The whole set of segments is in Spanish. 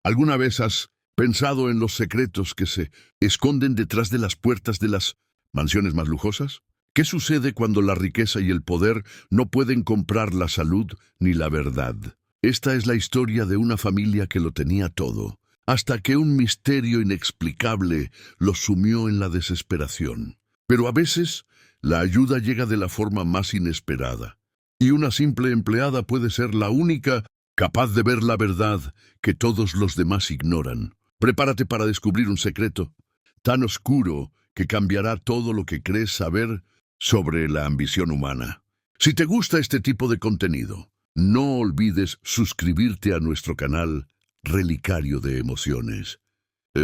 ¿Alguna vez has pensado en los secretos que se esconden detrás de las puertas de las mansiones más lujosas? ¿Qué sucede cuando la riqueza y el poder no pueden comprar la salud ni la verdad? Esta es la historia de una familia que lo tenía todo, hasta que un misterio inexplicable los sumió en la desesperación. Pero a veces, la ayuda llega de la forma más inesperada, y una simple empleada puede ser la única capaz de ver la verdad que todos los demás ignoran. Prepárate para descubrir un secreto tan oscuro que cambiará todo lo que crees saber sobre la ambición humana. Si te gusta este tipo de contenido, no olvides suscribirte a nuestro canal Relicario de Emociones.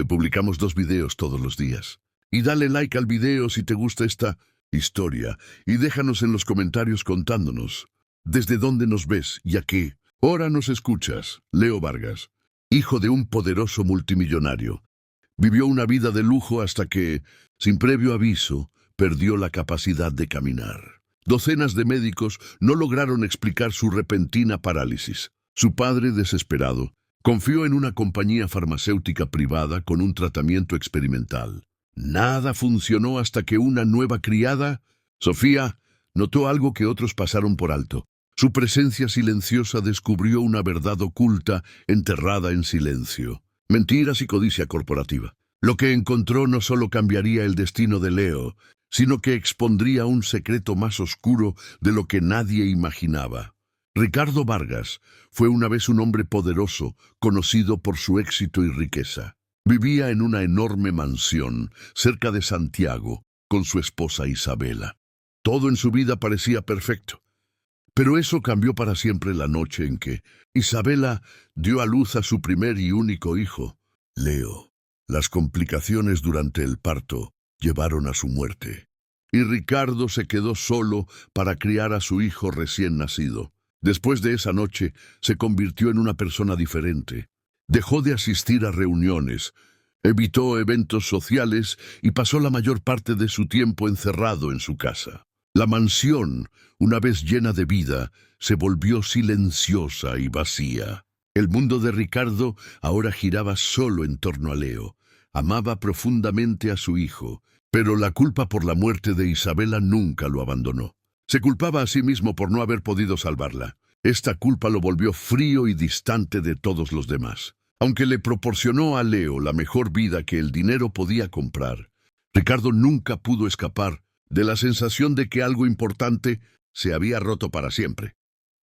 Publicamos 2 videos todos los días. Y dale like al video si te gusta esta historia y déjanos en los comentarios contándonos desde dónde nos ves y a qué hora nos escuchas. Leo Vargas, hijo de un poderoso multimillonario, vivió una vida de lujo hasta que, sin previo aviso, perdió la capacidad de caminar. Docenas de médicos no lograron explicar su repentina parálisis. Su padre, desesperado, confió en una compañía farmacéutica privada con un tratamiento experimental. Nada funcionó hasta que una nueva criada, Sofía, notó algo que otros pasaron por alto. Su presencia silenciosa descubrió una verdad oculta enterrada en silencio. Mentiras y codicia corporativa. Lo que encontró no solo cambiaría el destino de Leo, sino que expondría un secreto más oscuro de lo que nadie imaginaba. Ricardo Vargas fue una vez un hombre poderoso, conocido por su éxito y riqueza. Vivía en una enorme mansión, cerca de Santiago, con su esposa Isabela. Todo en su vida parecía perfecto. Pero eso cambió para siempre la noche en que Isabela dio a luz a su primer y único hijo, Leo. Las complicaciones durante el parto llevaron a su muerte, y Ricardo se quedó solo para criar a su hijo recién nacido. Después de esa noche, se convirtió en una persona diferente. Dejó de asistir a reuniones, evitó eventos sociales y pasó la mayor parte de su tiempo encerrado en su casa. La mansión, una vez llena de vida, se volvió silenciosa y vacía. El mundo de Ricardo ahora giraba solo en torno a Leo. Amaba profundamente a su hijo, pero la culpa por la muerte de Isabela nunca lo abandonó. Se culpaba a sí mismo por no haber podido salvarla. Esta culpa lo volvió frío y distante de todos los demás. Aunque le proporcionó a Leo la mejor vida que el dinero podía comprar, Ricardo nunca pudo escapar de la sensación de que algo importante se había roto para siempre.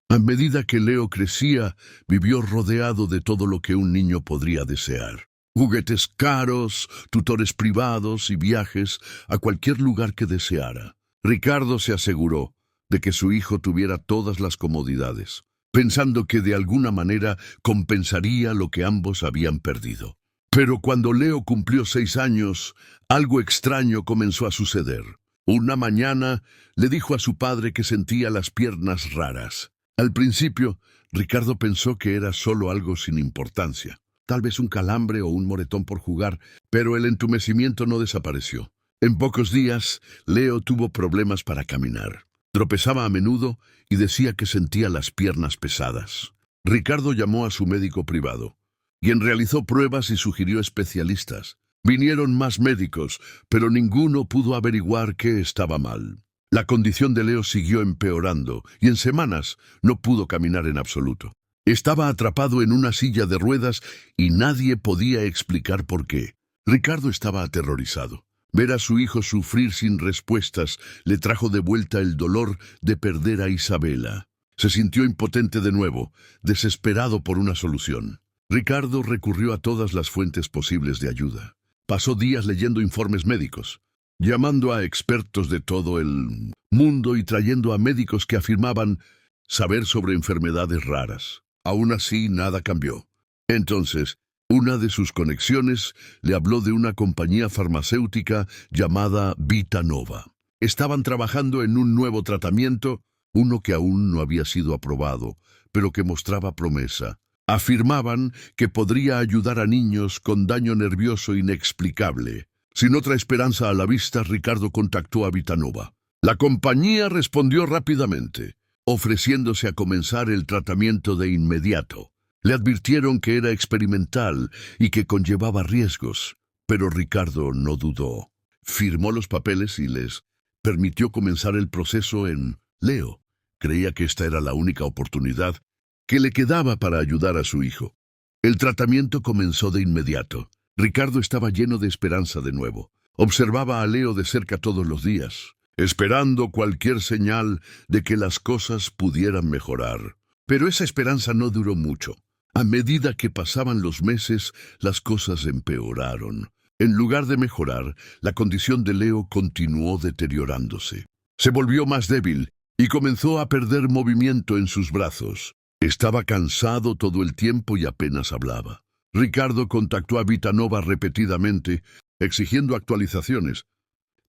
A medida que Leo crecía, vivió rodeado de todo lo que un niño podría desear. Juguetes caros, tutores privados y viajes a cualquier lugar que deseara. Ricardo se aseguró de que su hijo tuviera todas las comodidades, pensando que de alguna manera compensaría lo que ambos habían perdido. Pero cuando Leo cumplió 6 años, algo extraño comenzó a suceder. Una mañana le dijo a su padre que sentía las piernas raras. Al principio, Ricardo pensó que era solo algo sin importancia, tal vez un calambre o un moretón por jugar, pero el entumecimiento no desapareció. En pocos días, Leo tuvo problemas para caminar. Tropezaba a menudo y decía que sentía las piernas pesadas. Ricardo llamó a su médico privado, quien realizó pruebas y sugirió especialistas. Vinieron más médicos, pero ninguno pudo averiguar qué estaba mal. La condición de Leo siguió empeorando y en semanas no pudo caminar en absoluto. Estaba atrapado en una silla de ruedas y nadie podía explicar por qué. Ricardo estaba aterrorizado. Ver a su hijo sufrir sin respuestas le trajo de vuelta el dolor de perder a Isabela. Se sintió impotente de nuevo, desesperado por una solución. Ricardo recurrió a todas las fuentes posibles de ayuda. Pasó días leyendo informes médicos, llamando a expertos de todo el mundo y trayendo a médicos que afirmaban saber sobre enfermedades raras. Aún así, nada cambió. Entonces, una de sus conexiones le habló de una compañía farmacéutica llamada Vitanova. Estaban trabajando en un nuevo tratamiento, uno que aún no había sido aprobado, pero que mostraba promesa. Afirmaban que podría ayudar a niños con daño nervioso inexplicable. Sin otra esperanza a la vista, Ricardo contactó a Vitanova. La compañía respondió rápidamente, ofreciéndose a comenzar el tratamiento de inmediato. Le advirtieron que era experimental y que conllevaba riesgos, pero Ricardo no dudó. Firmó los papeles y les permitió comenzar el proceso en Leo. Creía que esta era la única oportunidad que le quedaba para ayudar a su hijo. El tratamiento comenzó de inmediato. Ricardo estaba lleno de esperanza de nuevo. Observaba a Leo de cerca todos los días, esperando cualquier señal de que las cosas pudieran mejorar. Pero esa esperanza no duró mucho. A medida que pasaban los meses, las cosas empeoraron. En lugar de mejorar, la condición de Leo continuó deteriorándose. Se volvió más débil y comenzó a perder movimiento en sus brazos. Estaba cansado todo el tiempo y apenas hablaba. Ricardo contactó a Vitanova repetidamente, exigiendo actualizaciones,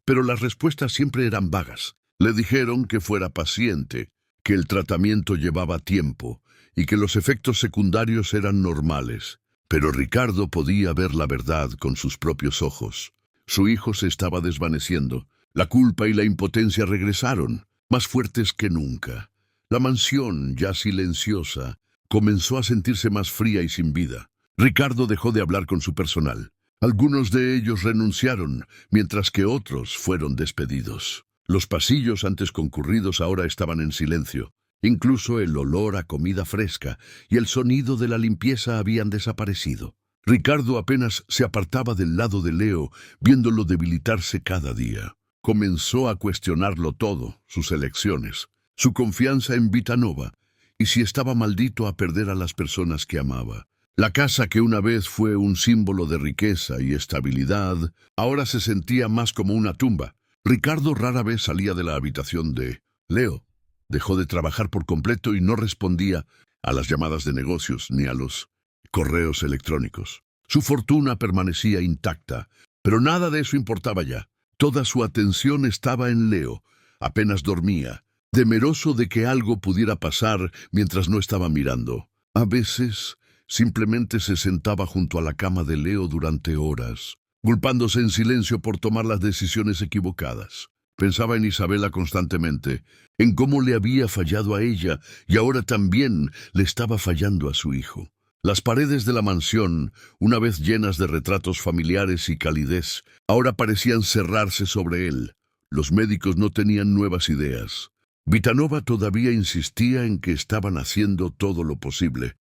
pero las respuestas siempre eran vagas. Le dijeron que fuera paciente, que el tratamiento llevaba tiempo y que los efectos secundarios eran normales. Pero Ricardo podía ver la verdad con sus propios ojos. Su hijo se estaba desvaneciendo. La culpa y la impotencia regresaron, más fuertes que nunca. La mansión, ya silenciosa, comenzó a sentirse más fría y sin vida. Ricardo dejó de hablar con su personal. Algunos de ellos renunciaron, mientras que otros fueron despedidos. Los pasillos antes concurridos ahora estaban en silencio. Incluso el olor a comida fresca y el sonido de la limpieza habían desaparecido. Ricardo apenas se apartaba del lado de Leo, viéndolo debilitarse cada día. Comenzó a cuestionarlo todo, sus elecciones, su confianza en Vitanova, y si estaba maldito a perder a las personas que amaba. La casa que una vez fue un símbolo de riqueza y estabilidad, ahora se sentía más como una tumba. Ricardo rara vez salía de la habitación de Leo. Dejó de trabajar por completo y no respondía a las llamadas de negocios ni a los correos electrónicos. Su fortuna permanecía intacta, pero nada de eso importaba ya. Toda su atención estaba en Leo. Apenas dormía, temeroso de que algo pudiera pasar mientras no estaba mirando. A veces simplemente se sentaba junto a la cama de Leo durante horas, culpándose en silencio por tomar las decisiones equivocadas. Pensaba en Isabela constantemente, en cómo le había fallado a ella y ahora también le estaba fallando a su hijo. Las paredes de la mansión, una vez llenas de retratos familiares y calidez, ahora parecían cerrarse sobre él. Los médicos no tenían nuevas ideas. Vitanova todavía insistía en que estaban haciendo todo lo posible,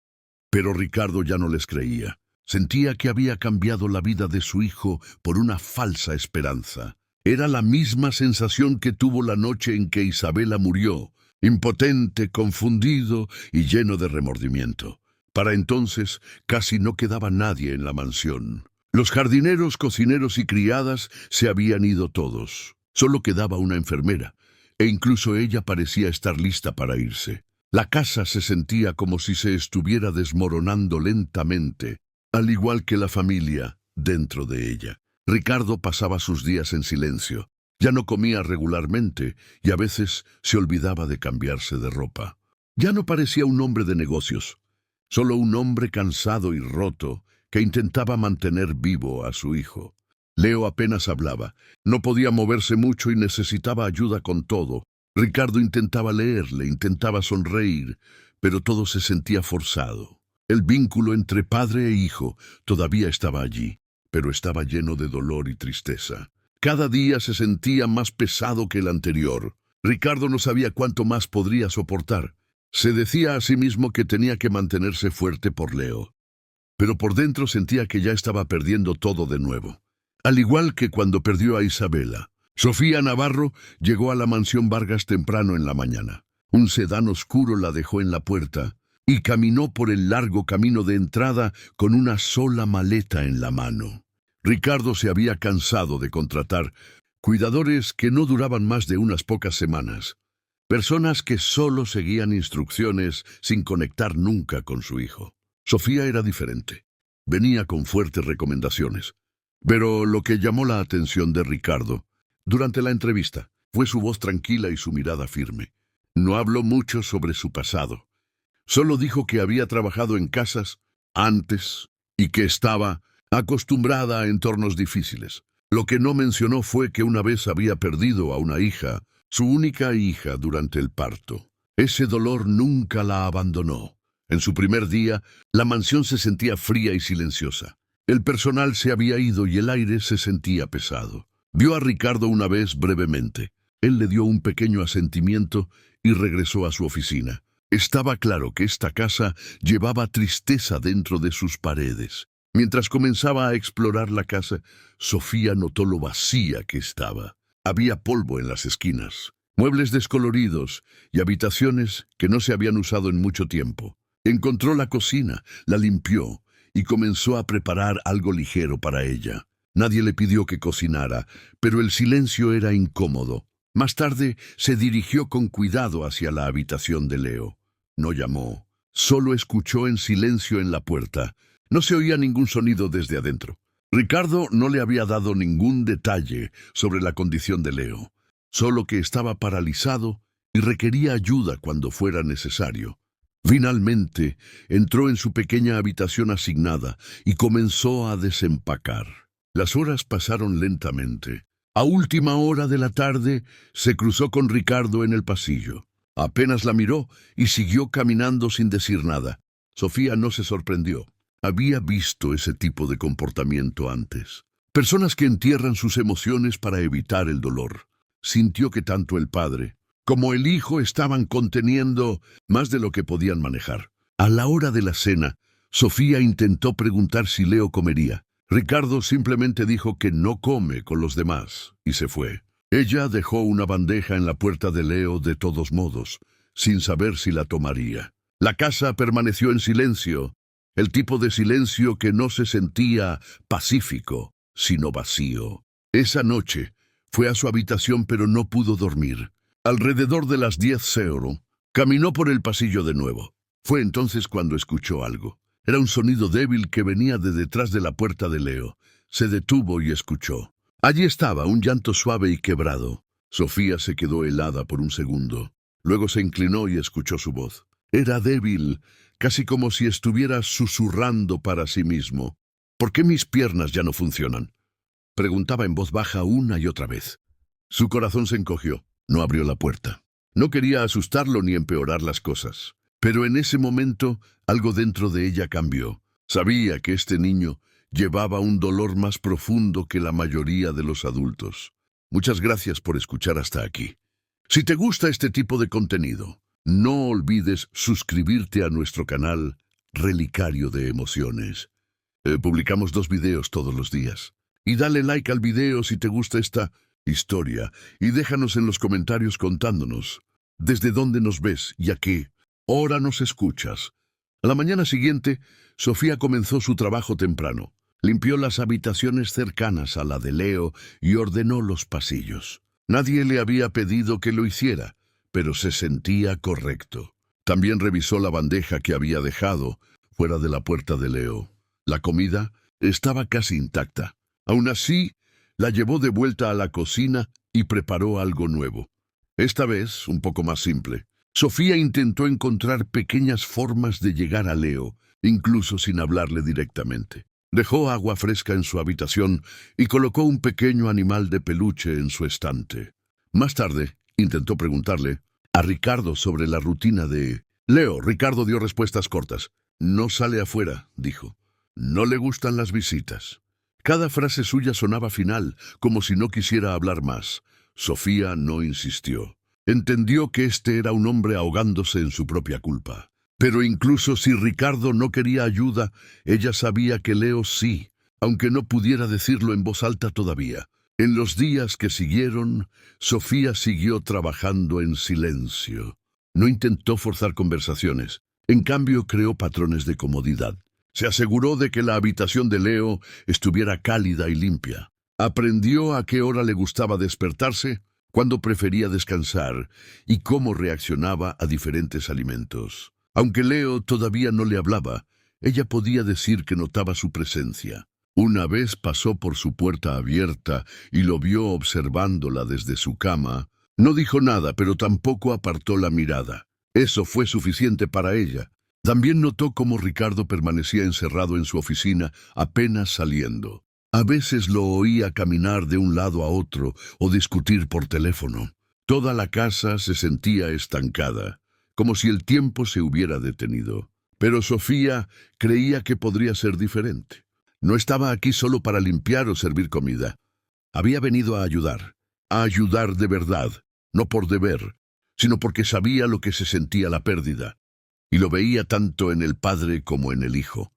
pero Ricardo ya no les creía. Sentía que había cambiado la vida de su hijo por una falsa esperanza. Era la misma sensación que tuvo la noche en que Isabela murió, impotente, confundido y lleno de remordimiento. Para entonces casi no quedaba nadie en la mansión. Los jardineros, cocineros y criadas se habían ido todos. Solo quedaba una enfermera, e incluso ella parecía estar lista para irse. La casa se sentía como si se estuviera desmoronando lentamente, al igual que la familia dentro de ella. Ricardo pasaba sus días en silencio. Ya no comía regularmente y a veces se olvidaba de cambiarse de ropa. Ya no parecía un hombre de negocios, solo un hombre cansado y roto que intentaba mantener vivo a su hijo. Leo apenas hablaba, no podía moverse mucho y necesitaba ayuda con todo. Ricardo intentaba leerle, intentaba sonreír, pero todo se sentía forzado. El vínculo entre padre e hijo todavía estaba allí, pero estaba lleno de dolor y tristeza. Cada día se sentía más pesado que el anterior. Ricardo no sabía cuánto más podría soportar. Se decía a sí mismo que tenía que mantenerse fuerte por Leo, pero por dentro sentía que ya estaba perdiendo todo de nuevo. Al igual que cuando perdió a Isabela. Sofía Navarro llegó a la mansión Vargas temprano en la mañana. Un sedán oscuro la dejó en la puerta y caminó por el largo camino de entrada con una sola maleta en la mano. Ricardo se había cansado de contratar cuidadores que no duraban más de unas pocas semanas. Personas que solo seguían instrucciones sin conectar nunca con su hijo. Sofía era diferente. Venía con fuertes recomendaciones. Pero lo que llamó la atención de Ricardo durante la entrevista fue su voz tranquila y su mirada firme. No habló mucho sobre su pasado. Solo dijo que había trabajado en casas antes y que estaba acostumbrada a entornos difíciles. Lo que no mencionó fue que una vez había perdido a una hija, su única hija, durante el parto. Ese dolor nunca la abandonó. En su primer día, la mansión se sentía fría y silenciosa. El personal se había ido y el aire se sentía pesado. Vio a Ricardo una vez brevemente. Él le dio un pequeño asentimiento y regresó a su oficina. Estaba claro que esta casa llevaba tristeza dentro de sus paredes. Mientras comenzaba a explorar la casa, Sofía notó lo vacía que estaba. Había polvo en las esquinas, muebles descoloridos y habitaciones que no se habían usado en mucho tiempo. Encontró la cocina, la limpió y comenzó a preparar algo ligero para ella. Nadie le pidió que cocinara, pero el silencio era incómodo. Más tarde se dirigió con cuidado hacia la habitación de Leo. No llamó, solo escuchó en silencio en la puerta. No se oía ningún sonido desde adentro. Ricardo no le había dado ningún detalle sobre la condición de Leo, solo que estaba paralizado y requería ayuda cuando fuera necesario. Finalmente, entró en su pequeña habitación asignada y comenzó a desempacar. Las horas pasaron lentamente. A última hora de la tarde, se cruzó con Ricardo en el pasillo. Apenas la miró y siguió caminando sin decir nada. Sofía no se sorprendió. Había visto ese tipo de comportamiento antes. Personas que entierran sus emociones para evitar el dolor. Sintió que tanto el padre como el hijo estaban conteniendo más de lo que podían manejar. A la hora de la cena, Sofía intentó preguntar si Leo comería. Ricardo simplemente dijo que no come con los demás y se fue. Ella dejó una bandeja en la puerta de Leo de todos modos, sin saber si la tomaría. La casa permaneció en silencio, el tipo de silencio que no se sentía pacífico, sino vacío. Esa noche fue a su habitación pero no pudo dormir. Alrededor de las 10:00, caminó por el pasillo de nuevo. Fue entonces cuando escuchó algo. Era un sonido débil que venía de detrás de la puerta de Leo. Se detuvo y escuchó. Allí estaba, un llanto suave y quebrado. Sofía se quedó helada por un segundo. Luego se inclinó y escuchó su voz. Era débil, casi como si estuviera susurrando para sí mismo. ¿Por qué mis piernas ya no funcionan?, preguntaba en voz baja una y otra vez. Su corazón se encogió. No abrió la puerta. No quería asustarlo ni empeorar las cosas. Pero en ese momento, algo dentro de ella cambió. Sabía que este niño llevaba un dolor más profundo que la mayoría de los adultos. Muchas gracias por escuchar hasta aquí. Si te gusta este tipo de contenido, no olvides suscribirte a nuestro canal Relicario de Emociones. Publicamos 2 videos todos los días. Y dale like al video si te gusta esta historia y déjanos en los comentarios contándonos desde dónde nos ves y a qué hora nos escuchas. A la mañana siguiente, Sofía comenzó su trabajo temprano. Limpió las habitaciones cercanas a la de Leo y ordenó los pasillos. Nadie le había pedido que lo hiciera, pero se sentía correcto. También revisó la bandeja que había dejado fuera de la puerta de Leo. La comida estaba casi intacta. Aún así, la llevó de vuelta a la cocina y preparó algo nuevo. Esta vez, un poco más simple. Sofía intentó encontrar pequeñas formas de llegar a Leo, incluso sin hablarle directamente. Dejó agua fresca en su habitación y colocó un pequeño animal de peluche en su estante. Más tarde, intentó preguntarle a Ricardo sobre la rutina de Leo. Ricardo dio respuestas cortas. No sale afuera, dijo. No le gustan las visitas. Cada frase suya sonaba final, como si no quisiera hablar más. Sofía no insistió. Entendió que este era un hombre ahogándose en su propia culpa. Pero incluso si Ricardo no quería ayuda, ella sabía que Leo sí, aunque no pudiera decirlo en voz alta todavía. En los días que siguieron, Sofía siguió trabajando en silencio. No intentó forzar conversaciones. En cambio, creó patrones de comodidad. Se aseguró de que la habitación de Leo estuviera cálida y limpia. Aprendió a qué hora le gustaba despertarse, cuándo prefería descansar y cómo reaccionaba a diferentes alimentos. Aunque Leo todavía no le hablaba, ella podía decir que notaba su presencia. Una vez pasó por su puerta abierta y lo vio observándola desde su cama. No dijo nada, pero tampoco apartó la mirada. Eso fue suficiente para ella. También notó cómo Ricardo permanecía encerrado en su oficina, apenas saliendo. A veces lo oía caminar de un lado a otro o discutir por teléfono. Toda la casa se sentía estancada, como si el tiempo se hubiera detenido. Pero Sofía creía que podría ser diferente. No estaba aquí solo para limpiar o servir comida. Había venido a ayudar de verdad, no por deber, sino porque sabía lo que se sentía la pérdida, y lo veía tanto en el padre como en el hijo.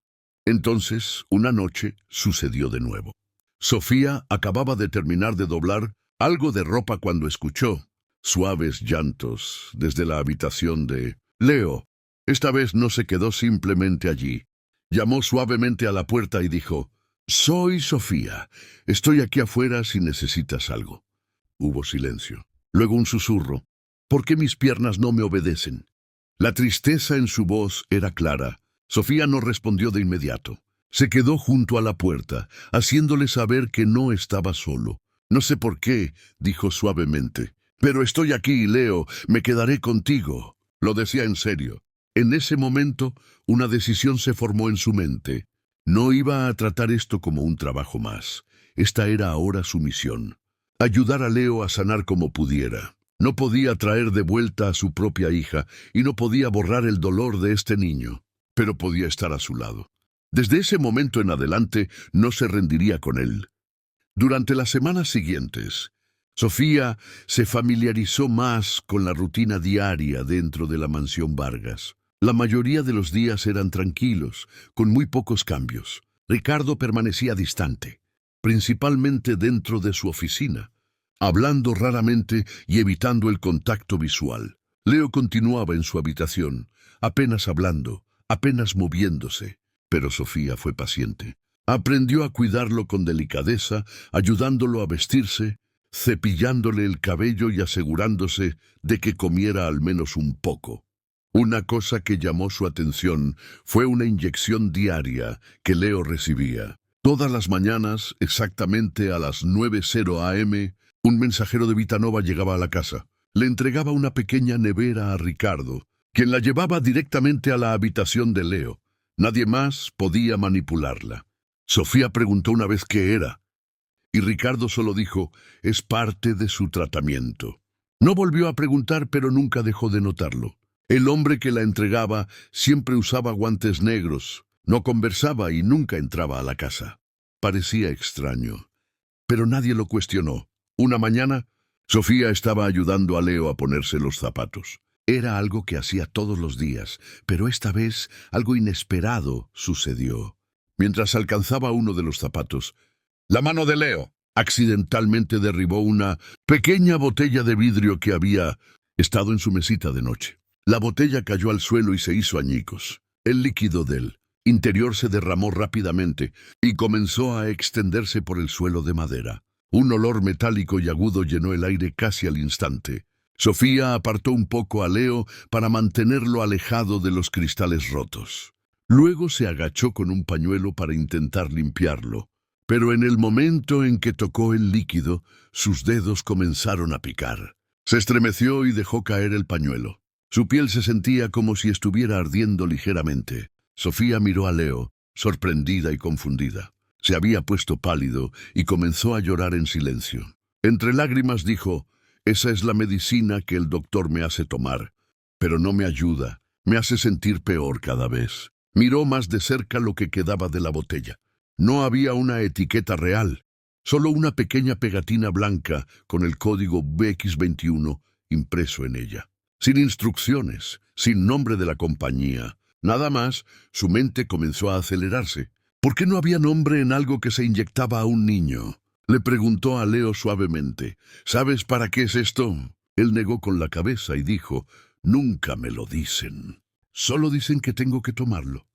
Entonces, una noche, sucedió de nuevo. Sofía acababa de terminar de doblar algo de ropa cuando escuchó suaves llantos desde la habitación de Leo. Esta vez no se quedó simplemente allí. Llamó suavemente a la puerta y dijo: «Soy Sofía. Estoy aquí afuera si necesitas algo». Hubo silencio. Luego un susurro. «¿Por qué mis piernas no me obedecen?». La tristeza en su voz era clara. Sofía no respondió de inmediato. Se quedó junto a la puerta, haciéndole saber que no estaba solo. «No sé por qué», dijo suavemente, «pero estoy aquí, Leo. Me quedaré contigo». Lo decía en serio. En ese momento, una decisión se formó en su mente. No iba a tratar esto como un trabajo más. Esta era ahora su misión. Ayudar a Leo a sanar como pudiera. No podía traer de vuelta a su propia hija y no podía borrar el dolor de este niño, pero podía estar a su lado. Desde ese momento en adelante no se rendiría con él. Durante las semanas siguientes, Sofía se familiarizó más con la rutina diaria dentro de la mansión Vargas. La mayoría de los días eran tranquilos, con muy pocos cambios. Ricardo permanecía distante, principalmente dentro de su oficina, hablando raramente y evitando el contacto visual. Leo continuaba en su habitación, apenas hablando, apenas moviéndose, pero Sofía fue paciente. Aprendió a cuidarlo con delicadeza, ayudándolo a vestirse, cepillándole el cabello y asegurándose de que comiera al menos un poco. Una cosa que llamó su atención fue una inyección diaria que Leo recibía. Todas las mañanas, exactamente a las 9:00 a.m., un mensajero de Vitanova llegaba a la casa. Le entregaba una pequeña nevera a Ricardo, quien la llevaba directamente a la habitación de Leo. Nadie más podía manipularla. Sofía preguntó una vez qué era, y Ricardo solo dijo: «Es parte de su tratamiento». No volvió a preguntar, pero nunca dejó de notarlo. El hombre que la entregaba siempre usaba guantes negros, no conversaba y nunca entraba a la casa. Parecía extraño, pero nadie lo cuestionó. Una mañana, Sofía estaba ayudando a Leo a ponerse los zapatos. Era algo que hacía todos los días, pero esta vez algo inesperado sucedió. Mientras alcanzaba uno de los zapatos, la mano de Leo accidentalmente derribó una pequeña botella de vidrio que había estado en su mesita de noche. La botella cayó al suelo y se hizo añicos. El líquido del interior se derramó rápidamente y comenzó a extenderse por el suelo de madera. Un olor metálico y agudo llenó el aire casi al instante. Sofía apartó un poco a Leo para mantenerlo alejado de los cristales rotos. Luego se agachó con un pañuelo para intentar limpiarlo. Pero en el momento en que tocó el líquido, sus dedos comenzaron a picar. Se estremeció y dejó caer el pañuelo. Su piel se sentía como si estuviera ardiendo ligeramente. Sofía miró a Leo, sorprendida y confundida. Se había puesto pálido y comenzó a llorar en silencio. Entre lágrimas dijo: «Esa es la medicina que el doctor me hace tomar, pero no me ayuda, me hace sentir peor cada vez». Miró más de cerca lo que quedaba de la botella. No había una etiqueta real, solo una pequeña pegatina blanca con el código BX21 impreso en ella. Sin instrucciones, sin nombre de la compañía, nada más. Su mente comenzó a acelerarse. ¿Por qué no había nombre en algo que se inyectaba a un niño? Le preguntó a Leo suavemente: «¿Sabes para qué es esto?». Él negó con la cabeza y dijo: «Nunca me lo dicen. Solo dicen que tengo que tomarlo».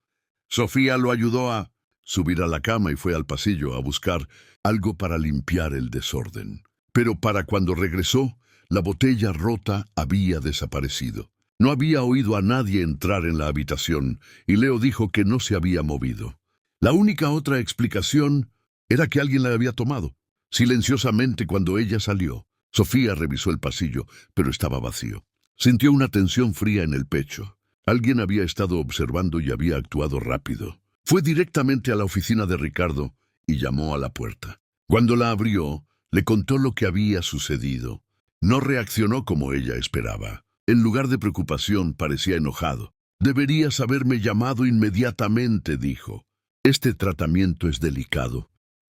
Sofía lo ayudó a subir a la cama y fue al pasillo a buscar algo para limpiar el desorden. Pero para cuando regresó, la botella rota había desaparecido. No había oído a nadie entrar en la habitación y Leo dijo que no se había movido. La única otra explicación era que alguien la había tomado. Silenciosamente, cuando ella salió, Sofía revisó el pasillo, pero estaba vacío. Sintió una tensión fría en el pecho. Alguien había estado observando y había actuado rápido. Fue directamente a la oficina de Ricardo y llamó a la puerta. Cuando la abrió, le contó lo que había sucedido. No reaccionó como ella esperaba. En lugar de preocupación, parecía enojado. Deberías haberme llamado inmediatamente, dijo. Este tratamiento es delicado.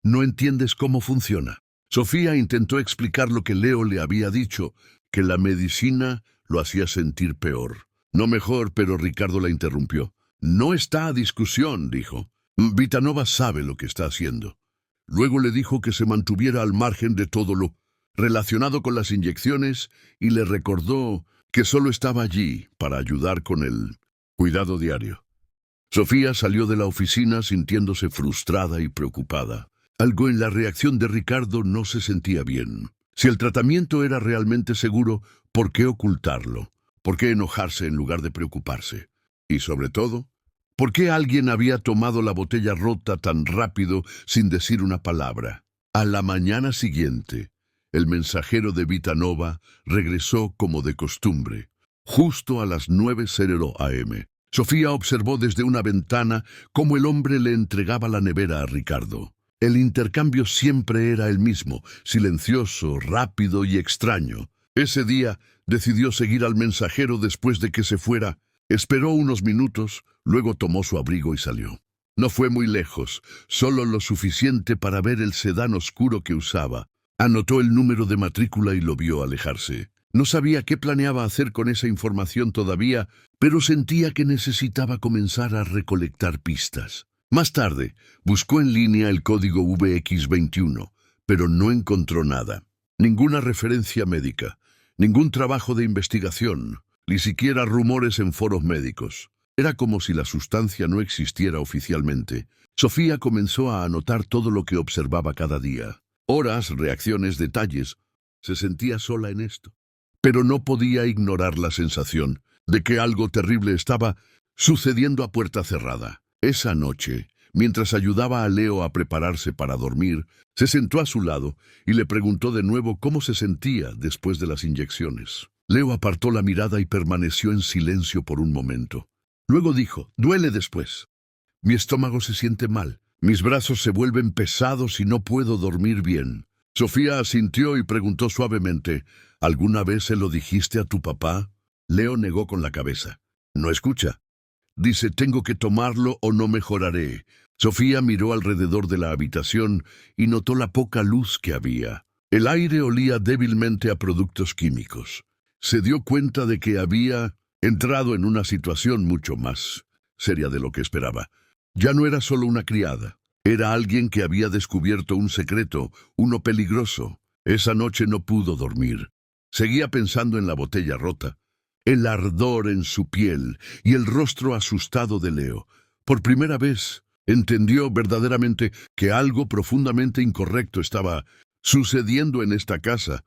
No entiendes cómo funciona. Sofía intentó explicar lo que Leo le había dicho, que la medicina lo hacía sentir peor. No mejor, pero Ricardo la interrumpió. No está a discusión, dijo. Vitanova sabe lo que está haciendo. Luego le dijo que se mantuviera al margen de todo lo relacionado con las inyecciones y le recordó que solo estaba allí para ayudar con el cuidado diario. Sofía salió de la oficina sintiéndose frustrada y preocupada. Algo en la reacción de Ricardo no se sentía bien. Si el tratamiento era realmente seguro, ¿por qué ocultarlo? ¿Por qué enojarse en lugar de preocuparse? Y sobre todo, ¿por qué alguien había tomado la botella rota tan rápido sin decir una palabra? A la mañana siguiente, el mensajero de Vitanova regresó como de costumbre, justo a las 9:00 am. Sofía observó desde una ventana cómo el hombre le entregaba la nevera a Ricardo. El intercambio siempre era el mismo, silencioso, rápido y extraño. Ese día decidió seguir al mensajero después de que se fuera. Esperó unos minutos, luego tomó su abrigo y salió. No fue muy lejos, solo lo suficiente para ver el sedán oscuro que usaba. Anotó el número de matrícula y lo vio alejarse. No sabía qué planeaba hacer con esa información todavía, pero sentía que necesitaba comenzar a recolectar pistas. Más tarde, buscó en línea el código VX21, pero no encontró nada. Ninguna referencia médica, ningún trabajo de investigación, ni siquiera rumores en foros médicos. Era como si la sustancia no existiera oficialmente. Sofía comenzó a anotar todo lo que observaba cada día. Horas, reacciones, detalles. Se sentía sola en esto. Pero no podía ignorar la sensación de que algo terrible estaba sucediendo a puerta cerrada. Esa noche, mientras ayudaba a Leo a prepararse para dormir, se sentó a su lado y le preguntó de nuevo cómo se sentía después de las inyecciones. Leo apartó la mirada y permaneció en silencio por un momento. Luego dijo, «Duele después. Mi estómago se siente mal. Mis brazos se vuelven pesados y no puedo dormir bien». Sofía asintió y preguntó suavemente, «¿Alguna vez se lo dijiste a tu papá?» Leo negó con la cabeza. «No escucha. Dice, tengo que tomarlo o no mejoraré». Sofía miró alrededor de la habitación y notó la poca luz que había. El aire olía débilmente a productos químicos. Se dio cuenta de que había entrado en una situación mucho más seria de lo que esperaba. Ya no era solo una criada. Era alguien que había descubierto un secreto, uno peligroso. Esa noche no pudo dormir. Seguía pensando en la botella rota, el ardor en su piel y el rostro asustado de Leo. Por primera vez, entendió verdaderamente que algo profundamente incorrecto estaba sucediendo en esta casa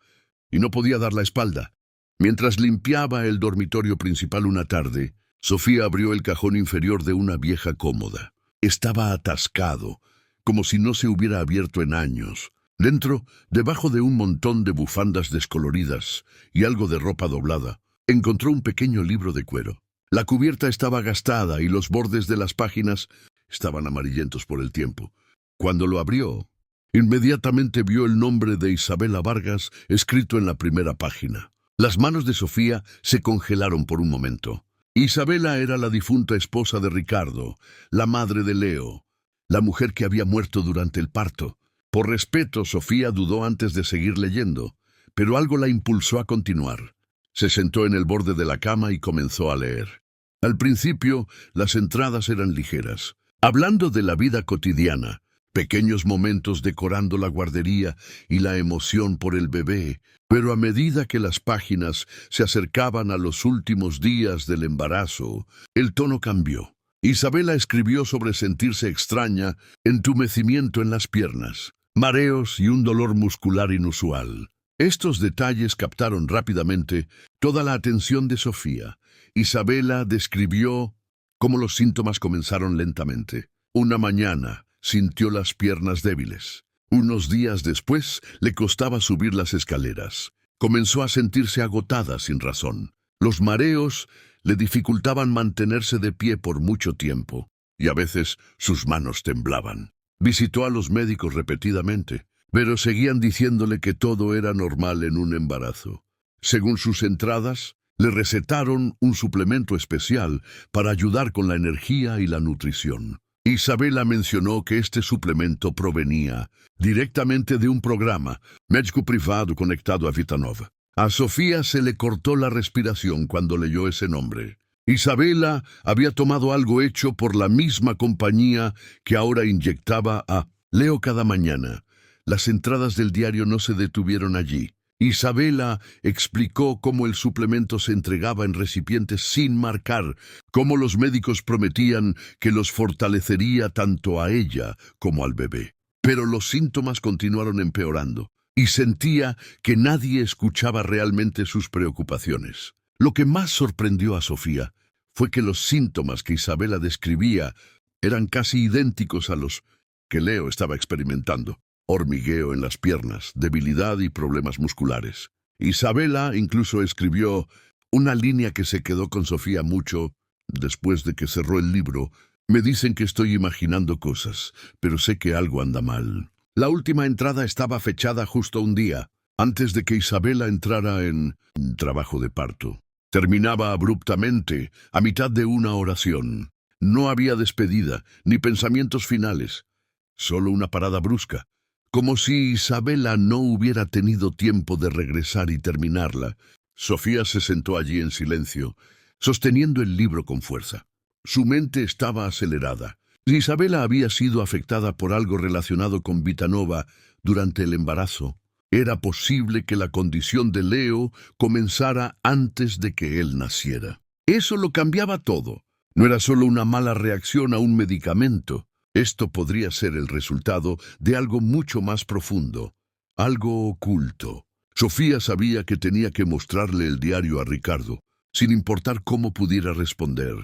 y no podía dar la espalda. Mientras limpiaba el dormitorio principal una tarde, Sofía abrió el cajón inferior de una vieja cómoda. Estaba atascado, como si no se hubiera abierto en años. Dentro, debajo de un montón de bufandas descoloridas y algo de ropa doblada, encontró un pequeño libro de cuero. La cubierta estaba gastada y los bordes de las páginas estaban amarillentos por el tiempo. Cuando lo abrió, inmediatamente vio el nombre de Isabela Vargas escrito en la primera página. Las manos de Sofía se congelaron por un momento. Isabela era la difunta esposa de Ricardo, la madre de Leo, la mujer que había muerto durante el parto. Por respeto, Sofía dudó antes de seguir leyendo, pero algo la impulsó a continuar. Se sentó en el borde de la cama y comenzó a leer. Al principio, las entradas eran ligeras, hablando de la vida cotidiana, pequeños momentos decorando la guardería y la emoción por el bebé, pero a medida que las páginas se acercaban a los últimos días del embarazo, el tono cambió. Isabela escribió sobre sentirse extraña, entumecimiento en las piernas, mareos y un dolor muscular inusual. Estos detalles captaron rápidamente toda la atención de Sofía. Isabela describió cómo los síntomas comenzaron lentamente. Una mañana sintió las piernas débiles. Unos días después le costaba subir las escaleras. Comenzó a sentirse agotada sin razón. Los mareos le dificultaban mantenerse de pie por mucho tiempo, y a veces sus manos temblaban. Visitó a los médicos repetidamente, pero seguían diciéndole que todo era normal en un embarazo. Según sus entradas, Le recetaron un suplemento especial para ayudar con la energía y la nutrición. Isabela mencionó que este suplemento provenía directamente de un programa médico privado conectado a Vitanova. A Sofía se le cortó la respiración cuando leyó ese nombre. Isabela había tomado algo hecho por la misma compañía que ahora inyectaba a Leo cada mañana. Las entradas del diario no se detuvieron allí. Isabela explicó cómo el suplemento se entregaba en recipientes sin marcar, cómo los médicos prometían que los fortalecería tanto a ella como al bebé. Pero los síntomas continuaron empeorando, y sentía que nadie escuchaba realmente sus preocupaciones. Lo que más sorprendió a Sofía fue que los síntomas que Isabela describía eran casi idénticos a los que Leo estaba experimentando. Hormigueo en las piernas, debilidad y problemas musculares. Isabela incluso escribió una línea que se quedó con Sofía mucho después de que cerró el libro. Me dicen que estoy imaginando cosas, pero sé que algo anda mal. La última entrada estaba fechada justo un día, antes de que Isabela entrara en trabajo de parto. Terminaba abruptamente, a mitad de una oración. No había despedida, ni pensamientos finales, solo una parada brusca. Como si Isabela no hubiera tenido tiempo de regresar y terminarla. Sofía se sentó allí en silencio, sosteniendo el libro con fuerza. Su mente estaba acelerada. Si Isabela había sido afectada por algo relacionado con Vitanova durante el embarazo, era posible que la condición de Leo comenzara antes de que él naciera. Eso lo cambiaba todo. No era solo una mala reacción a un medicamento. Esto podría ser el resultado de algo mucho más profundo, algo oculto. Sofía sabía que tenía que mostrarle el diario a Ricardo, sin importar cómo pudiera responder.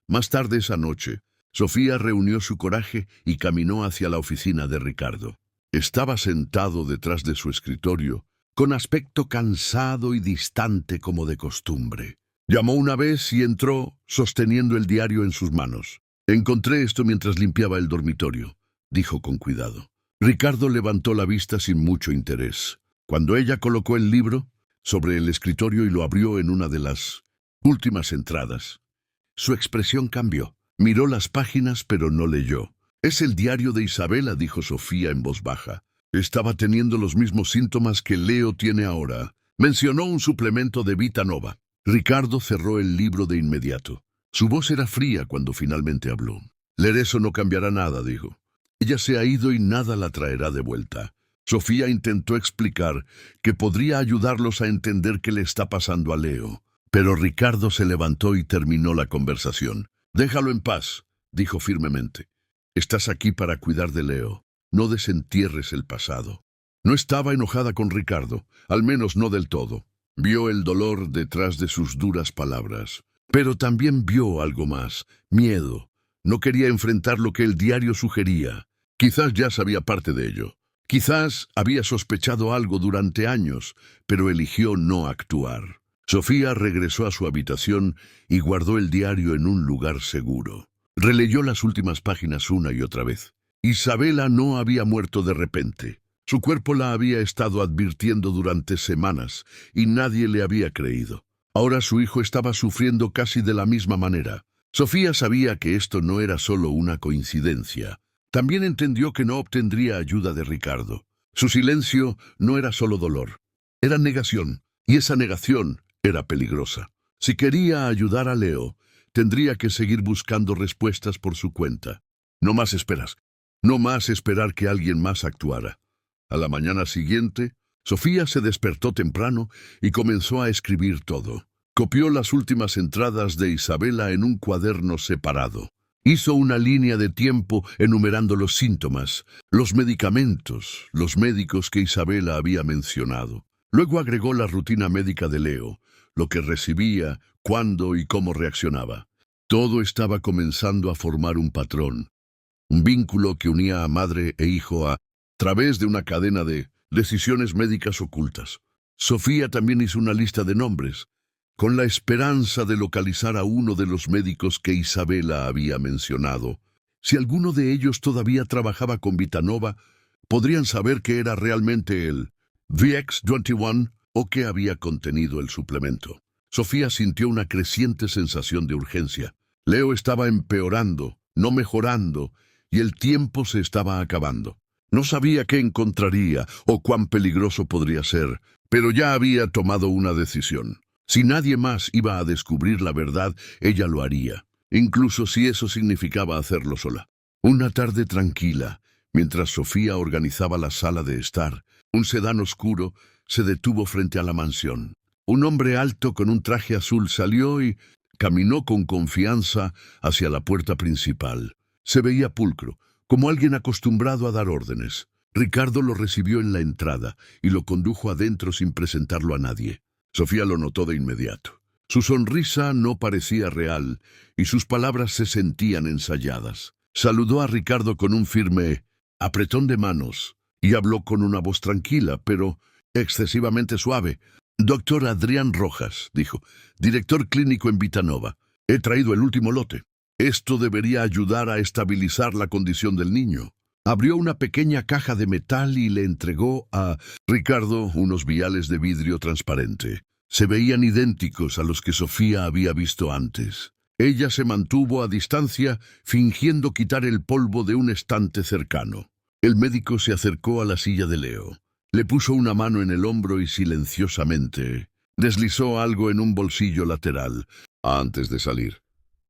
Más tarde esa noche, Sofía reunió su coraje y caminó hacia la oficina de Ricardo. Estaba sentado detrás de su escritorio, con aspecto cansado y distante como de costumbre. Llamó una vez y entró, sosteniendo el diario en sus manos. Encontré esto mientras limpiaba el dormitorio, dijo con cuidado. Ricardo levantó la vista sin mucho interés. Cuando ella colocó el libro sobre el escritorio y lo abrió en una de las últimas entradas, su expresión cambió. Miró las páginas pero no leyó. Es el diario de Isabela, dijo Sofía en voz baja. Estaba teniendo los mismos síntomas que Leo tiene ahora. Mencionó un suplemento de Vitanova. Ricardo cerró el libro de inmediato. Su voz era fría cuando finalmente habló. Leer eso no cambiará nada, dijo. Ella se ha ido y nada la traerá de vuelta. Sofía intentó explicar que podría ayudarlos a entender qué le está pasando a Leo. Pero Ricardo se levantó y terminó la conversación. Déjalo en paz, dijo firmemente. Estás aquí para cuidar de Leo. No desentierres el pasado. No estaba enojada con Ricardo, al menos no del todo. Vio el dolor detrás de sus duras palabras. Pero también vio algo más, miedo. No quería enfrentar lo que el diario sugería. Quizás ya sabía parte de ello. Quizás había sospechado algo durante años, pero eligió no actuar. Sofía regresó a su habitación y guardó el diario en un lugar seguro. Releyó las últimas páginas una y otra vez. Isabela no había muerto de repente. Su cuerpo la había estado advirtiendo durante semanas y nadie le había creído. Ahora su hijo estaba sufriendo casi de la misma manera. Sofía sabía que esto no era solo una coincidencia. También entendió que no obtendría ayuda de Ricardo. Su silencio no era solo dolor, era negación, y esa negación era peligrosa. Si quería ayudar a Leo, tendría que seguir buscando respuestas por su cuenta. No más esperas, no más esperar que alguien más actuara. A la mañana siguiente, Sofía se despertó temprano y comenzó a escribir todo. Copió las últimas entradas de Isabela en un cuaderno separado. Hizo una línea de tiempo enumerando los síntomas, los medicamentos, los médicos que Isabela había mencionado. Luego agregó la rutina médica de Leo, lo que recibía, cuándo y cómo reaccionaba. Todo estaba comenzando a formar un patrón, un vínculo que unía a madre e hijo a través de una cadena de decisiones médicas ocultas. Sofía también hizo una lista de nombres, con la esperanza de localizar a uno de los médicos que Isabela había mencionado. Si alguno de ellos todavía trabajaba con Vitanova, podrían saber que era realmente el VX-21 o qué había contenido el suplemento. Sofía sintió una creciente sensación de urgencia. Leo estaba empeorando, no mejorando, y el tiempo se estaba acabando. No sabía qué encontraría o cuán peligroso podría ser, pero ya había tomado una decisión. Si nadie más iba a descubrir la verdad, ella lo haría, incluso si eso significaba hacerlo sola. Una tarde tranquila, mientras Sofía organizaba la sala de estar, un sedán oscuro se detuvo frente a la mansión. Un hombre alto con un traje azul salió y caminó con confianza hacia la puerta principal. Se veía pulcro, como alguien acostumbrado a dar órdenes. Ricardo lo recibió en la entrada y lo condujo adentro sin presentarlo a nadie. Sofía lo notó de inmediato. Su sonrisa no parecía real y sus palabras se sentían ensayadas. Saludó a Ricardo con un firme apretón de manos y habló con una voz tranquila, pero excesivamente suave. «Doctor Adrián Rojas», dijo, «director clínico en Vitanova. He traído el último lote. Esto debería ayudar a estabilizar la condición del niño». Abrió una pequeña caja de metal y le entregó a Ricardo unos viales de vidrio transparente. Se veían idénticos a los que Sofía había visto antes. Ella se mantuvo a distancia, fingiendo quitar el polvo de un estante cercano. El médico se acercó a la silla de Leo. Le puso una mano en el hombro y silenciosamente deslizó algo en un bolsillo lateral antes de salir.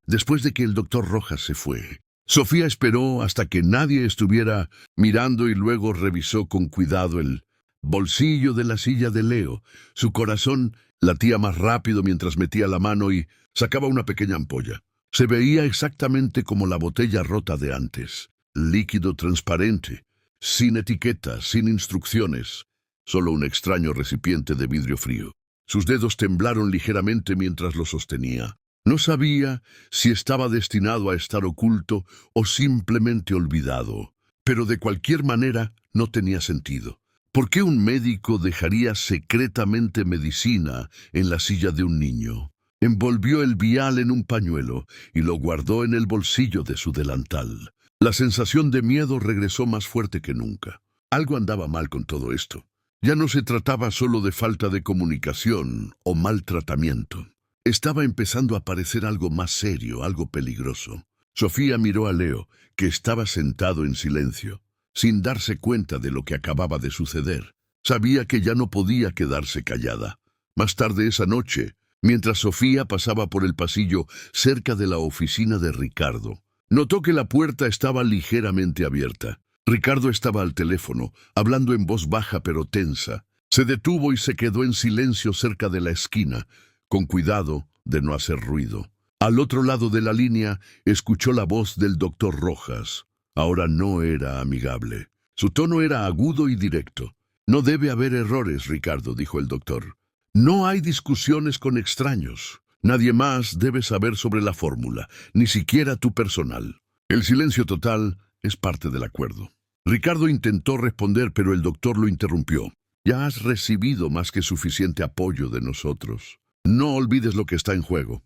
Después de que el doctor Rojas se fue, Sofía esperó hasta que nadie estuviera mirando y luego revisó con cuidado el bolsillo de la silla de Leo. Su corazón latía más rápido mientras metía la mano y sacaba una pequeña ampolla. Se veía exactamente como la botella rota de antes. Líquido transparente, sin etiquetas, sin instrucciones, solo un extraño recipiente de vidrio frío. Sus dedos temblaron ligeramente mientras lo sostenía. No sabía si estaba destinado a estar oculto o simplemente olvidado, pero de cualquier manera no tenía sentido. ¿Por qué un médico dejaría secretamente medicina en la silla de un niño? Envolvió el vial en un pañuelo y lo guardó en el bolsillo de su delantal. La sensación de miedo regresó más fuerte que nunca. Algo andaba mal con todo esto. Ya no se trataba solo de falta de comunicación o maltratamiento. Estaba empezando a parecer algo más serio, algo peligroso. Sofía miró a Leo, que estaba sentado en silencio, sin darse cuenta de lo que acababa de suceder. Sabía que ya no podía quedarse callada. Más tarde esa noche, mientras Sofía pasaba por el pasillo cerca de la oficina de Ricardo, notó que la puerta estaba ligeramente abierta. Ricardo estaba al teléfono, hablando en voz baja pero tensa. Se detuvo y se quedó en silencio cerca de la esquina, con cuidado de no hacer ruido. Al otro lado de la línea, escuchó la voz del doctor Rojas. Ahora no era amigable. Su tono era agudo y directo. «No debe haber errores, Ricardo», dijo el doctor. «No hay discusiones con extraños. Nadie más debe saber sobre la fórmula, ni siquiera tu personal. El silencio total es parte del acuerdo». Ricardo intentó responder, pero el doctor lo interrumpió. «Ya has recibido más que suficiente apoyo de nosotros. No olvides lo que está en juego».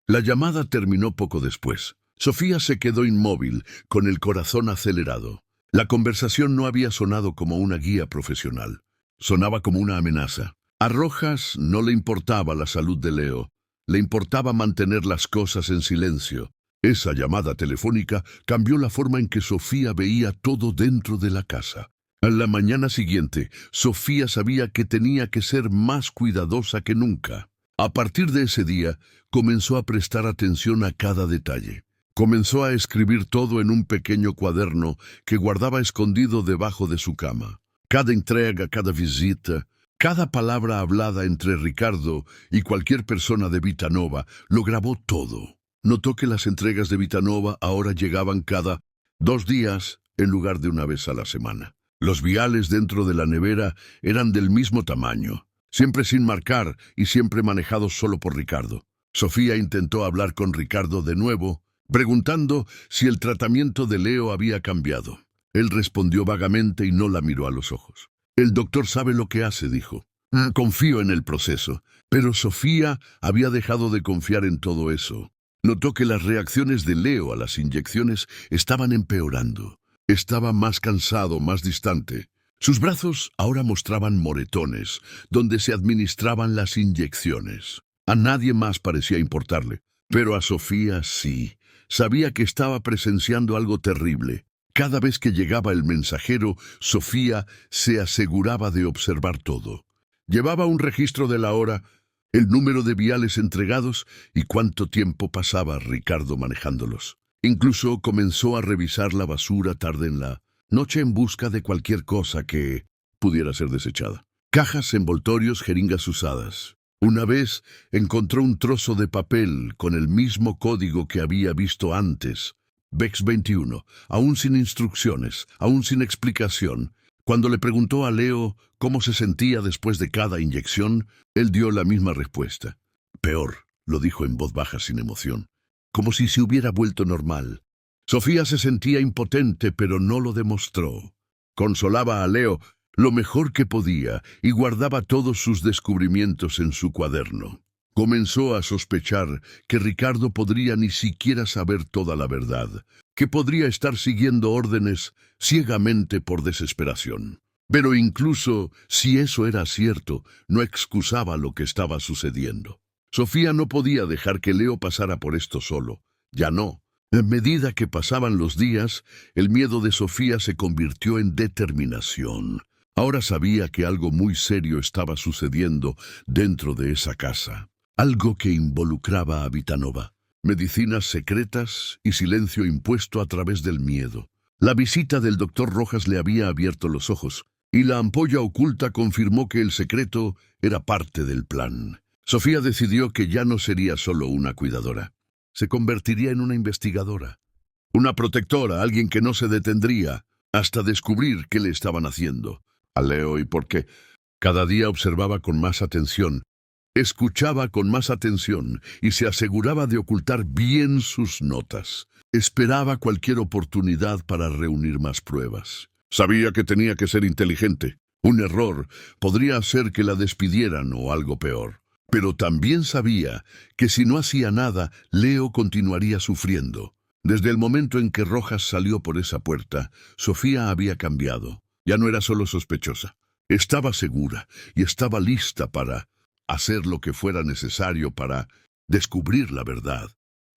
La llamada terminó poco después. Sofía se quedó inmóvil, con el corazón acelerado. La conversación no había sonado como una guía profesional. Sonaba como una amenaza. A Rojas no le importaba la salud de Leo. Le importaba mantener las cosas en silencio. Esa llamada telefónica cambió la forma en que Sofía veía todo dentro de la casa. A la mañana siguiente, Sofía sabía que tenía que ser más cuidadosa que nunca. A partir de ese día, comenzó a prestar atención a cada detalle. Comenzó a escribir todo en un pequeño cuaderno que guardaba escondido debajo de su cama. Cada entrega, cada visita, cada palabra hablada entre Ricardo y cualquier persona de Vitanova, lo grabó todo. Notó que las entregas de Vitanova ahora llegaban cada 2 días en lugar de una vez a la semana. Los viales dentro de la nevera eran del mismo tamaño, siempre sin marcar y siempre manejados solo por Ricardo. Sofía intentó hablar con Ricardo de nuevo, preguntando si el tratamiento de Leo había cambiado. Él respondió vagamente y no la miró a los ojos. «El doctor sabe lo que hace», dijo. «Confío en el proceso». Pero Sofía había dejado de confiar en todo eso. Notó que las reacciones de Leo a las inyecciones estaban empeorando. Estaba más cansado, más distante. Sus brazos ahora mostraban moretones, donde se administraban las inyecciones. A nadie más parecía importarle, pero a Sofía sí. Sabía que estaba presenciando algo terrible. Cada vez que llegaba el mensajero, Sofía se aseguraba de observar todo. Llevaba un registro de la hora, el número de viales entregados y cuánto tiempo pasaba Ricardo manejándolos. Incluso comenzó a revisar la basura tarde en la noche en busca de cualquier cosa que pudiera ser desechada. Cajas, envoltorios, jeringas usadas. Una vez encontró un trozo de papel con el mismo código que había visto antes. VEX 21, aún sin instrucciones, aún sin explicación. Cuando le preguntó a Leo cómo se sentía después de cada inyección, él dio la misma respuesta. Peor, lo dijo en voz baja sin emoción, como si se hubiera vuelto normal. Sofía se sentía impotente, pero no lo demostró. Consolaba a Leo lo mejor que podía y guardaba todos sus descubrimientos en su cuaderno. Comenzó a sospechar que Ricardo podría ni siquiera saber toda la verdad, que podría estar siguiendo órdenes ciegamente por desesperación. Pero incluso si eso era cierto, no excusaba lo que estaba sucediendo. Sofía no podía dejar que Leo pasara por esto solo. Ya no. A medida que pasaban los días, el miedo de Sofía se convirtió en determinación. Ahora sabía que algo muy serio estaba sucediendo dentro de esa casa. Algo que involucraba a Vitanova. Medicinas secretas y silencio impuesto a través del miedo. La visita del doctor Rojas le había abierto los ojos, y la ampolla oculta confirmó que el secreto era parte del plan. Sofía decidió que ya no sería solo una cuidadora. Se convertiría en una investigadora. Una protectora, alguien que no se detendría hasta descubrir qué le estaban haciendo a Leo y por qué. Cada día observaba con más atención, escuchaba con más atención y se aseguraba de ocultar bien sus notas. Esperaba cualquier oportunidad para reunir más pruebas. Sabía que tenía que ser inteligente. Un error podría hacer que la despidieran o algo peor. Pero también sabía que si no hacía nada, Leo continuaría sufriendo. Desde el momento en que Rojas salió por esa puerta, Sofía había cambiado. Ya no era solo sospechosa. Estaba segura y estaba lista para hacer lo que fuera necesario para descubrir la verdad.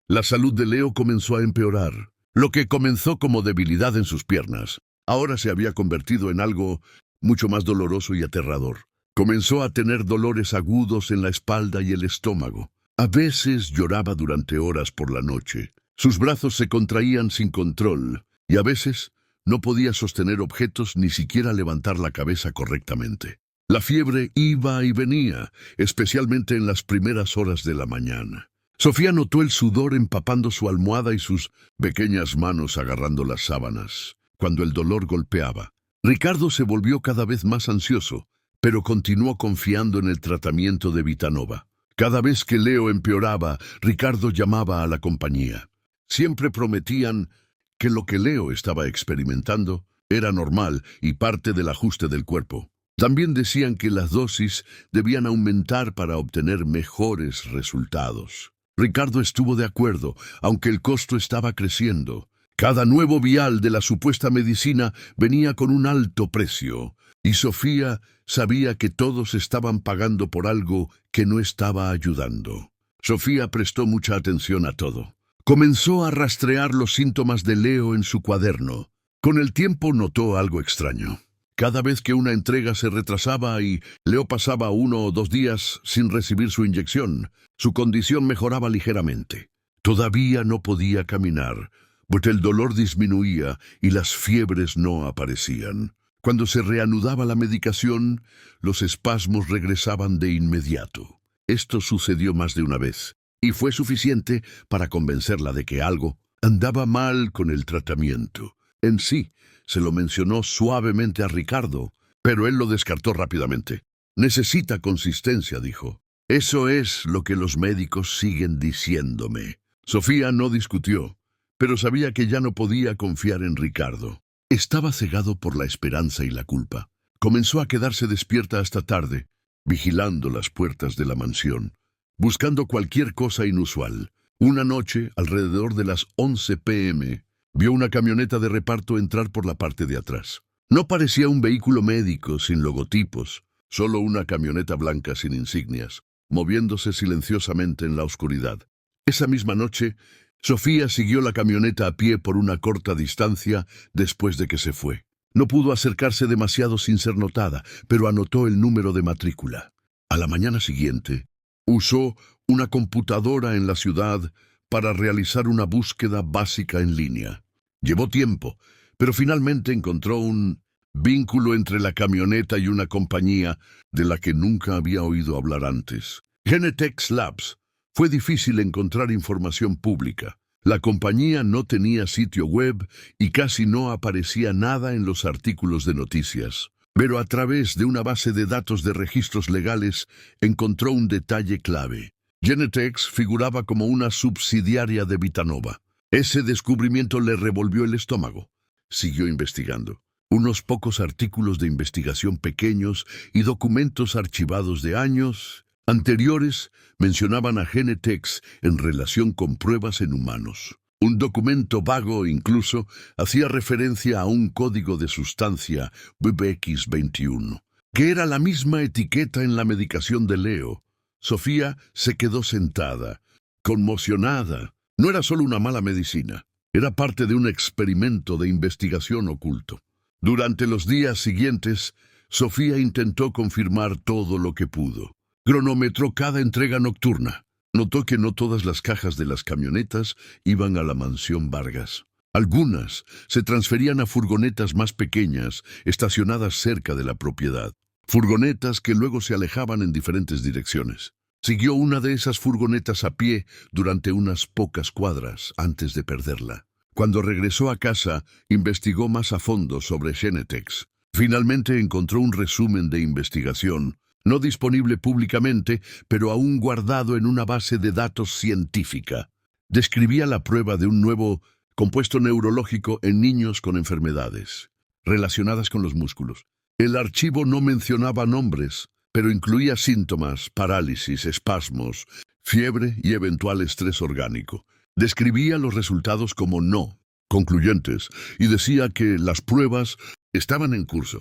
La salud de Leo comenzó a empeorar. Lo que comenzó como debilidad en sus piernas, ahora se había convertido en algo mucho más doloroso y aterrador. Comenzó a tener dolores agudos en la espalda y el estómago. A veces lloraba durante horas por la noche. Sus brazos se contraían sin control y a veces no podía sostener objetos ni siquiera levantar la cabeza correctamente. La fiebre iba y venía, especialmente en las primeras horas de la mañana. Sofía notó el sudor empapando su almohada y sus pequeñas manos agarrando las sábanas, cuando el dolor golpeaba. Ricardo se volvió cada vez más ansioso, pero continuó confiando en el tratamiento de Vitanova. Cada vez que Leo empeoraba, Ricardo llamaba a la compañía. Siempre prometían que lo que Leo estaba experimentando era normal y parte del ajuste del cuerpo. También decían que las dosis debían aumentar para obtener mejores resultados. Ricardo estuvo de acuerdo, aunque el costo estaba creciendo. Cada nuevo vial de la supuesta medicina venía con un alto precio, y Sofía sabía que todos estaban pagando por algo que no estaba ayudando. Sofía prestó mucha atención a todo. Comenzó a rastrear los síntomas de Leo en su cuaderno. Con el tiempo notó algo extraño. Cada vez que una entrega se retrasaba y Leo pasaba 1 o 2 días sin recibir su inyección, su condición mejoraba ligeramente. Todavía no podía caminar, porque el dolor disminuía y las fiebres no aparecían. Cuando se reanudaba la medicación, los espasmos regresaban de inmediato. Esto sucedió más de una vez, y fue suficiente para convencerla de que algo andaba mal con el tratamiento. En sí, se lo mencionó suavemente a Ricardo, pero él lo descartó rápidamente. Necesita consistencia, dijo. Eso es lo que los médicos siguen diciéndome. Sofía no discutió, pero sabía que ya no podía confiar en Ricardo. Estaba cegado por la esperanza y la culpa. Comenzó a quedarse despierta hasta tarde, vigilando las puertas de la mansión, buscando cualquier cosa inusual. Una noche, alrededor de las 11 p.m., vio una camioneta de reparto entrar por la parte de atrás. No parecía un vehículo médico sin logotipos, solo una camioneta blanca sin insignias. moviéndose silenciosamente en la oscuridad. Esa misma noche, Sofía siguió la camioneta a pie por una corta distancia después de que se fue. No pudo acercarse demasiado sin ser notada, pero anotó el número de matrícula. A la mañana siguiente, usó una computadora en la ciudad para realizar una búsqueda básica en línea. Llevó tiempo, pero finalmente encontró un vínculo entre la camioneta y una compañía de la que nunca había oído hablar antes. Genetex Labs. Fue difícil encontrar información pública. La compañía no tenía sitio web y casi no aparecía nada en los artículos de noticias. Pero a través de una base de datos de registros legales encontró un detalle clave. Genetex figuraba como una subsidiaria de Vitanova. Ese descubrimiento le revolvió el estómago. Siguió investigando. Unos pocos artículos de investigación pequeños y documentos archivados de años anteriores mencionaban a Genetex en relación con pruebas en humanos. Un documento vago incluso hacía referencia a un código de sustancia BBX21, que era la misma etiqueta en la medicación de Leo. Sofía se quedó sentada, conmocionada. No era solo una mala medicina, era parte de un experimento de investigación oculto. Durante los días siguientes, Sofía intentó confirmar todo lo que pudo. Cronometró cada entrega nocturna. Notó que no todas las cajas de las camionetas iban a la mansión Vargas. Algunas se transferían a furgonetas más pequeñas, estacionadas cerca de la propiedad. Furgonetas que luego se alejaban en diferentes direcciones. Siguió una de esas furgonetas a pie durante unas pocas cuadras antes de perderla. Cuando regresó a casa, investigó más a fondo sobre Genetex. Finalmente encontró un resumen de investigación, no disponible públicamente, pero aún guardado en una base de datos científica. Describía la prueba de un nuevo compuesto neurológico en niños con enfermedades relacionadas con los músculos. El archivo no mencionaba nombres, pero incluía síntomas, parálisis, espasmos, fiebre y eventual estrés orgánico. Describía los resultados como no concluyentes y decía que las pruebas estaban en curso.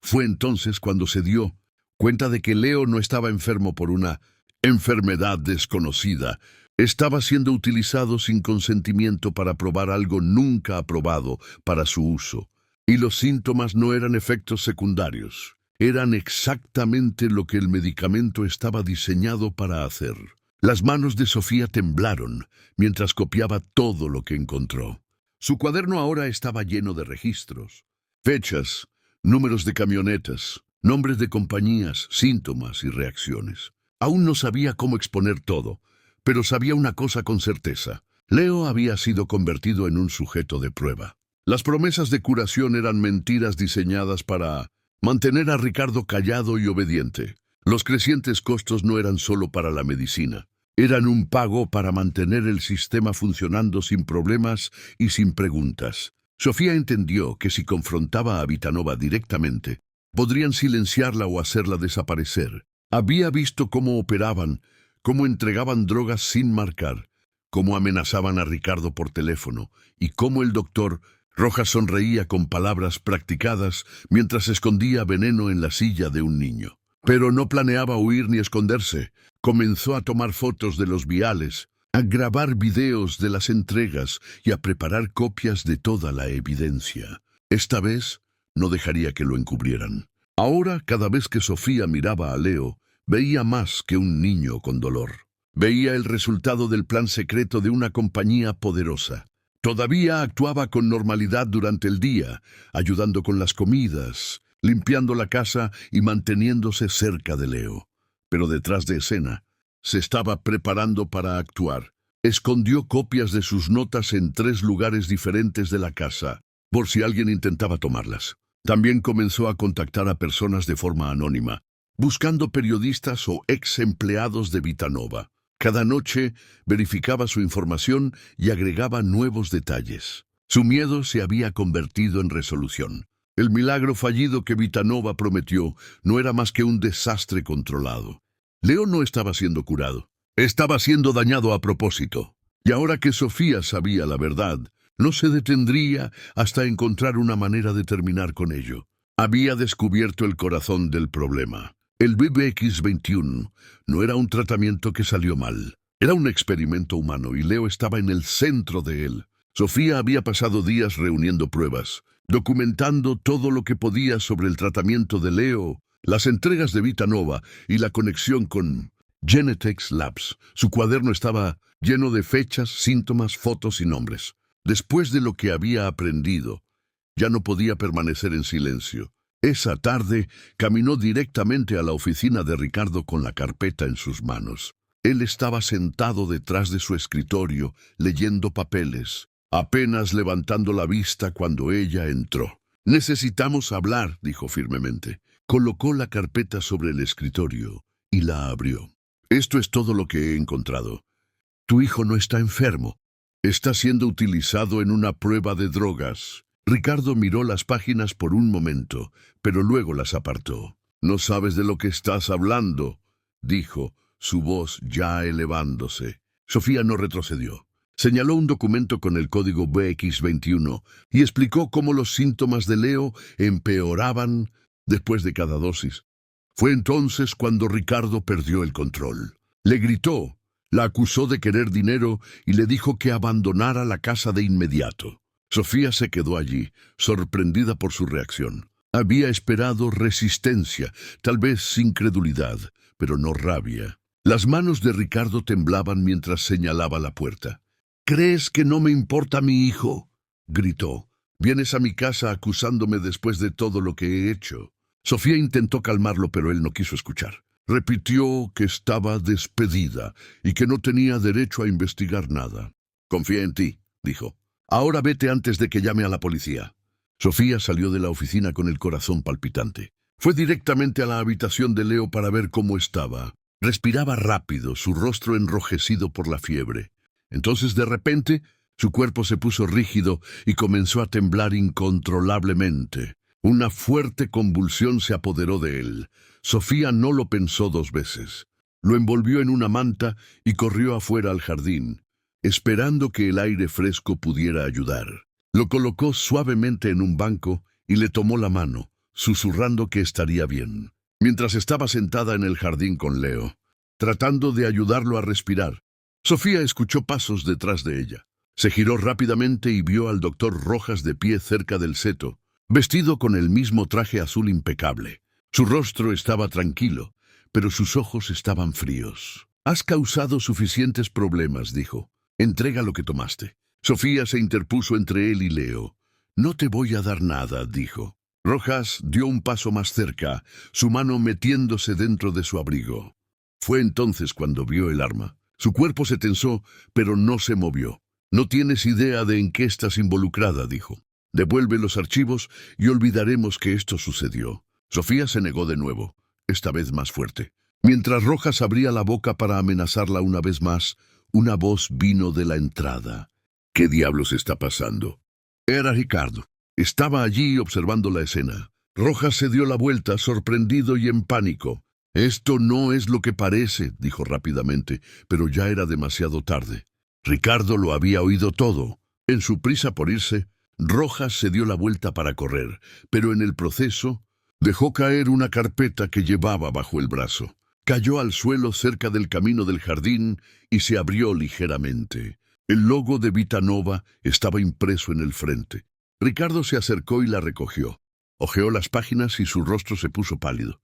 Fue entonces cuando se dio cuenta de que Leo no estaba enfermo por una enfermedad desconocida. Estaba siendo utilizado sin consentimiento para probar algo nunca aprobado para su uso. Y los síntomas no eran efectos secundarios. Eran exactamente lo que el medicamento estaba diseñado para hacer. Las manos de Sofía temblaron mientras copiaba todo lo que encontró. Su cuaderno ahora estaba lleno de registros, fechas, números de camionetas, nombres de compañías, síntomas y reacciones. Aún no sabía cómo exponer todo, pero sabía una cosa con certeza. Leo había sido convertido en un sujeto de prueba. Las promesas de curación eran mentiras diseñadas para mantener a Ricardo callado y obediente. Los crecientes costos no eran solo para la medicina. Eran un pago para mantener el sistema funcionando sin problemas y sin preguntas. Sofía entendió que si confrontaba a Vitanova directamente, podrían silenciarla o hacerla desaparecer. Había visto cómo operaban, cómo entregaban drogas sin marcar, cómo amenazaban a Ricardo por teléfono y cómo el doctor Rojas sonreía con palabras practicadas mientras escondía veneno en la silla de un niño. Pero no planeaba huir ni esconderse. Comenzó a tomar fotos de los viales, a grabar videos de las entregas y a preparar copias de toda la evidencia. Esta vez no dejaría que lo encubrieran. Ahora, cada vez que Sofía miraba a Leo, veía más que un niño con dolor. Veía el resultado del plan secreto de una compañía poderosa. Todavía actuaba con normalidad durante el día, ayudando con las comidas, limpiando la casa y manteniéndose cerca de Leo. Pero detrás de escena, se estaba preparando para actuar. Escondió copias de sus notas en 3 lugares diferentes de la casa, por si alguien intentaba tomarlas. También comenzó a contactar a personas de forma anónima, buscando periodistas o ex empleados de Vitanova. Cada noche verificaba su información y agregaba nuevos detalles. Su miedo se había convertido en resolución. El milagro fallido que Vitanova prometió no era más que un desastre controlado. Leo no estaba siendo curado. Estaba siendo dañado a propósito. Y ahora que Sofía sabía la verdad, no se detendría hasta encontrar una manera de terminar con ello. Había descubierto el corazón del problema. El BBX-21 no era un tratamiento que salió mal. Era un experimento humano y Leo estaba en el centro de él. Sofía había pasado días reuniendo pruebas, documentando todo lo que podía sobre el tratamiento de Leo, las entregas de Vitanova y la conexión con Genetex Labs. Su cuaderno estaba lleno de fechas, síntomas, fotos y nombres. Después de lo que había aprendido, ya no podía permanecer en silencio. Esa tarde caminó directamente a la oficina de Ricardo con la carpeta en sus manos. Él estaba sentado detrás de su escritorio, leyendo papeles, apenas levantando la vista cuando ella entró. «Necesitamos hablar», dijo firmemente. Colocó la carpeta sobre el escritorio y la abrió. «Esto es todo lo que he encontrado. Tu hijo no está enfermo. Está siendo utilizado en una prueba de drogas». Ricardo miró las páginas por un momento, pero luego las apartó. «No sabes de lo que estás hablando», dijo, su voz ya elevándose. Sofía no retrocedió. Señaló un documento con el código BX21 y explicó cómo los síntomas de Leo empeoraban después de cada dosis. Fue entonces cuando Ricardo perdió el control. Le gritó, la acusó de querer dinero y le dijo que abandonara la casa de inmediato. Sofía se quedó allí, sorprendida por su reacción. Había esperado resistencia, tal vez incredulidad, pero no rabia. Las manos de Ricardo temblaban mientras señalaba la puerta. «¿Crees que no me importa mi hijo?», gritó. «Vienes a mi casa acusándome después de todo lo que he hecho». Sofía intentó calmarlo, pero él no quiso escuchar. Repitió que estaba despedida y que no tenía derecho a investigar nada. «Confía en ti», dijo. «Ahora vete antes de que llame a la policía». Sofía salió de la oficina con el corazón palpitante. Fue directamente a la habitación de Leo para ver cómo estaba. Respiraba rápido, su rostro enrojecido por la fiebre. Entonces, de repente, su cuerpo se puso rígido y comenzó a temblar incontrolablemente. Una fuerte convulsión se apoderó de él. Sofía no lo pensó dos veces. Lo envolvió en una manta y corrió afuera al jardín, esperando que el aire fresco pudiera ayudar. Lo colocó suavemente en un banco y le tomó la mano, susurrando que estaría bien. Mientras estaba sentada en el jardín con Leo, tratando de ayudarlo a respirar, Sofía escuchó pasos detrás de ella. Se giró rápidamente y vio al doctor Rojas de pie cerca del seto, vestido con el mismo traje azul impecable. Su rostro estaba tranquilo, pero sus ojos estaban fríos. «Has causado suficientes problemas», dijo. «Entrega lo que tomaste». Sofía se interpuso entre él y Leo. «No te voy a dar nada», dijo. Rojas dio un paso más cerca, su mano metiéndose dentro de su abrigo. Fue entonces cuando vio el arma. Su cuerpo se tensó, pero no se movió. «No tienes idea de en qué estás involucrada», dijo. «Devuelve los archivos y olvidaremos que esto sucedió». Sofía se negó de nuevo, esta vez más fuerte. Mientras Rojas abría la boca para amenazarla una vez más, una voz vino de la entrada. «¿Qué diablos está pasando?». Era Ricardo. Estaba allí observando la escena. Rojas se dio la vuelta, sorprendido y en pánico. «Esto no es lo que parece», dijo rápidamente, pero ya era demasiado tarde. Ricardo lo había oído todo. En su prisa por irse, Rojas se dio la vuelta para correr, pero en el proceso dejó caer una carpeta que llevaba bajo el brazo. Cayó al suelo cerca del camino del jardín y se abrió ligeramente. El logo de Vitanova estaba impreso en el frente. Ricardo se acercó y la recogió. Hojeó las páginas y su rostro se puso pálido.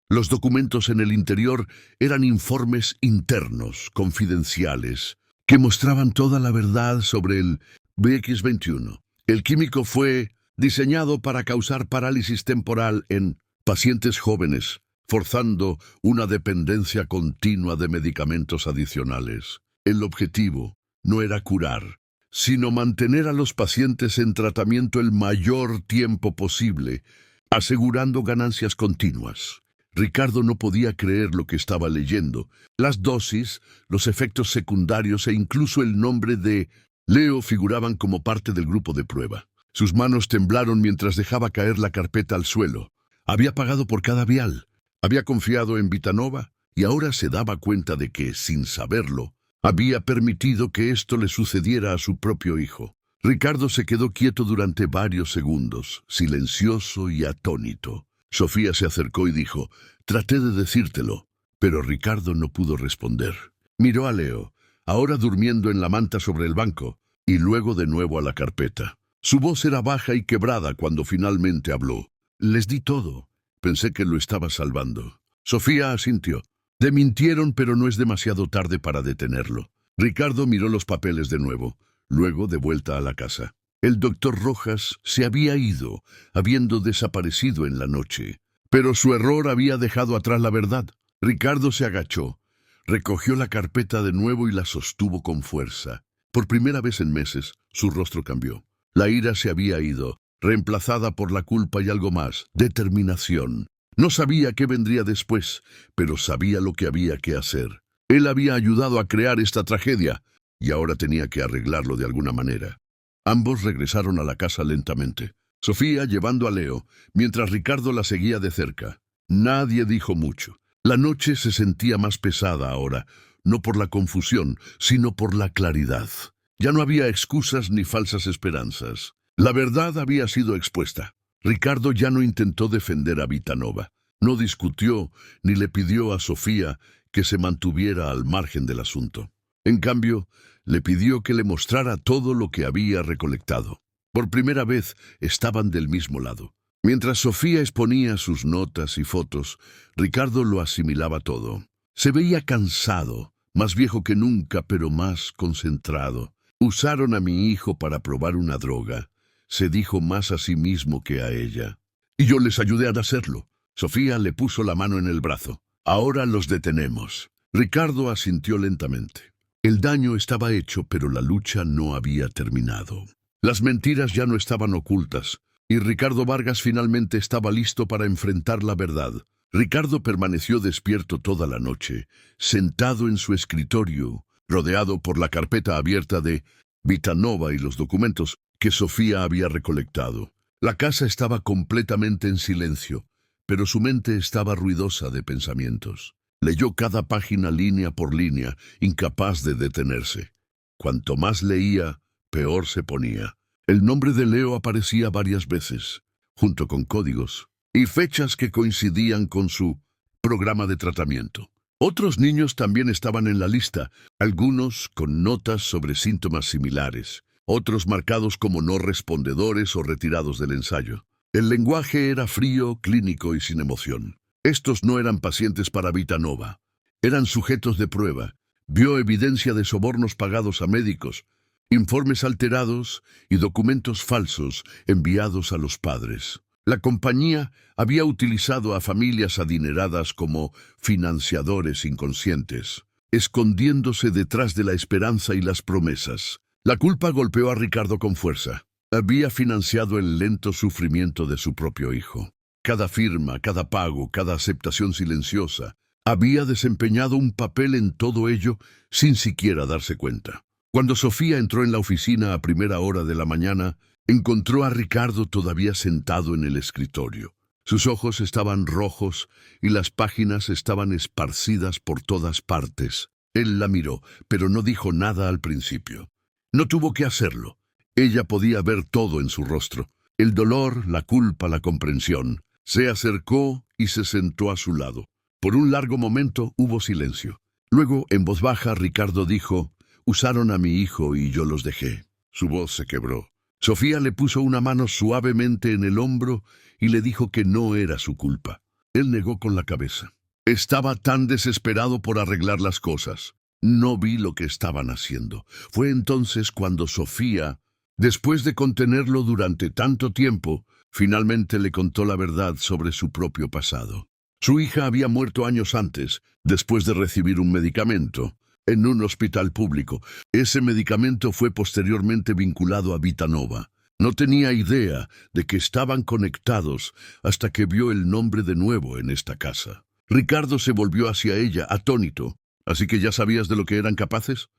Los documentos en el interior eran informes internos, confidenciales, que mostraban toda la verdad sobre el BX21. El químico fue diseñado para causar parálisis temporal en pacientes jóvenes, forzando una dependencia continua de medicamentos adicionales. El objetivo no era curar, sino mantener a los pacientes en tratamiento el mayor tiempo posible, asegurando ganancias continuas. Ricardo no podía creer lo que estaba leyendo. Las dosis, los efectos secundarios e incluso el nombre de Leo figuraban como parte del grupo de prueba. Sus manos temblaron mientras dejaba caer la carpeta al suelo. Había pagado por cada vial. Había confiado en Vitanova y ahora se daba cuenta de que, sin saberlo, había permitido que esto le sucediera a su propio hijo. Ricardo se quedó quieto durante varios segundos, silencioso y atónito. Sofía se acercó y dijo, «Traté de decírtelo», pero Ricardo no pudo responder. Miró a Leo, ahora durmiendo en la manta sobre el banco, y luego de nuevo a la carpeta. Su voz era baja y quebrada cuando finalmente habló. «Les di todo. Pensé que lo estaba salvando». Sofía asintió. «Le mintieron, pero no es demasiado tarde para detenerlo». Ricardo miró los papeles de nuevo, luego de vuelta a la casa. El doctor Rojas se había ido, habiendo desaparecido en la noche. Pero su error había dejado atrás la verdad. Ricardo se agachó, recogió la carpeta de nuevo y la sostuvo con fuerza. Por primera vez en meses, su rostro cambió. La ira se había ido, reemplazada por la culpa y algo más, determinación. No sabía qué vendría después, pero sabía lo que había que hacer. Él había ayudado a crear esta tragedia, y ahora tenía que arreglarlo de alguna manera. Ambos regresaron a la casa lentamente, Sofía llevando a Leo, mientras Ricardo la seguía de cerca. Nadie dijo mucho. La noche se sentía más pesada ahora, no por la confusión, sino por la claridad. Ya no había excusas ni falsas esperanzas. La verdad había sido expuesta. Ricardo ya no intentó defender a Vitanova. No discutió ni le pidió a Sofía que se mantuviera al margen del asunto. En cambio, le pidió que le mostrara todo lo que había recolectado. Por primera vez estaban del mismo lado. Mientras Sofía exponía sus notas y fotos, Ricardo lo asimilaba todo. Se veía cansado, más viejo que nunca, pero más concentrado. «Usaron a mi hijo para probar una droga», se dijo más a sí mismo que a ella. «Y yo les ayudé a hacerlo». Sofía le puso la mano en el brazo. «Ahora los detenemos». Ricardo asintió lentamente. El daño estaba hecho, pero la lucha no había terminado. Las mentiras ya no estaban ocultas, y Ricardo Vargas finalmente estaba listo para enfrentar la verdad. Ricardo permaneció despierto toda la noche, sentado en su escritorio, rodeado por la carpeta abierta de Vitanova y los documentos que Sofía había recolectado. La casa estaba completamente en silencio, pero su mente estaba ruidosa de pensamientos. Leyó cada página línea por línea, incapaz de detenerse. Cuanto más leía, peor se ponía. El nombre de Leo aparecía varias veces, junto con códigos y fechas que coincidían con su programa de tratamiento. Otros niños también estaban en la lista, algunos con notas sobre síntomas similares, otros marcados como no respondedores o retirados del ensayo. El lenguaje era frío, clínico y sin emoción. Estos no eran pacientes para Vitanova. Eran sujetos de prueba. Vio evidencia de sobornos pagados a médicos, informes alterados y documentos falsos enviados a los padres. La compañía había utilizado a familias adineradas como financiadores inconscientes, escondiéndose detrás de la esperanza y las promesas. La culpa golpeó a Ricardo con fuerza. Había financiado el lento sufrimiento de su propio hijo. Cada firma, cada pago, cada aceptación silenciosa, había desempeñado un papel en todo ello sin siquiera darse cuenta. Cuando Sofía entró en la oficina a primera hora de la mañana, encontró a Ricardo todavía sentado en el escritorio. Sus ojos estaban rojos y las páginas estaban esparcidas por todas partes. Él la miró, pero no dijo nada al principio. No tuvo que hacerlo. Ella podía ver todo en su rostro. El dolor, la culpa, la comprensión. Se acercó y se sentó a su lado. Por un largo momento hubo silencio. Luego, en voz baja, Ricardo dijo: «Usaron a mi hijo y yo los dejé». Su voz se quebró. Sofía le puso una mano suavemente en el hombro y le dijo que no era su culpa. Él negó con la cabeza. Estaba tan desesperado por arreglar las cosas. No vi lo que estaban haciendo. Fue entonces cuando Sofía, después de contenerlo durante tanto tiempo, finalmente le contó la verdad sobre su propio pasado. Su hija había muerto años antes, después de recibir un medicamento, en un hospital público. Ese medicamento fue posteriormente vinculado a Vitanova. No tenía idea de que estaban conectados hasta que vio el nombre de nuevo en esta casa. Ricardo se volvió hacia ella, atónito. «¿Así que ya sabías de lo que eran capaces?»,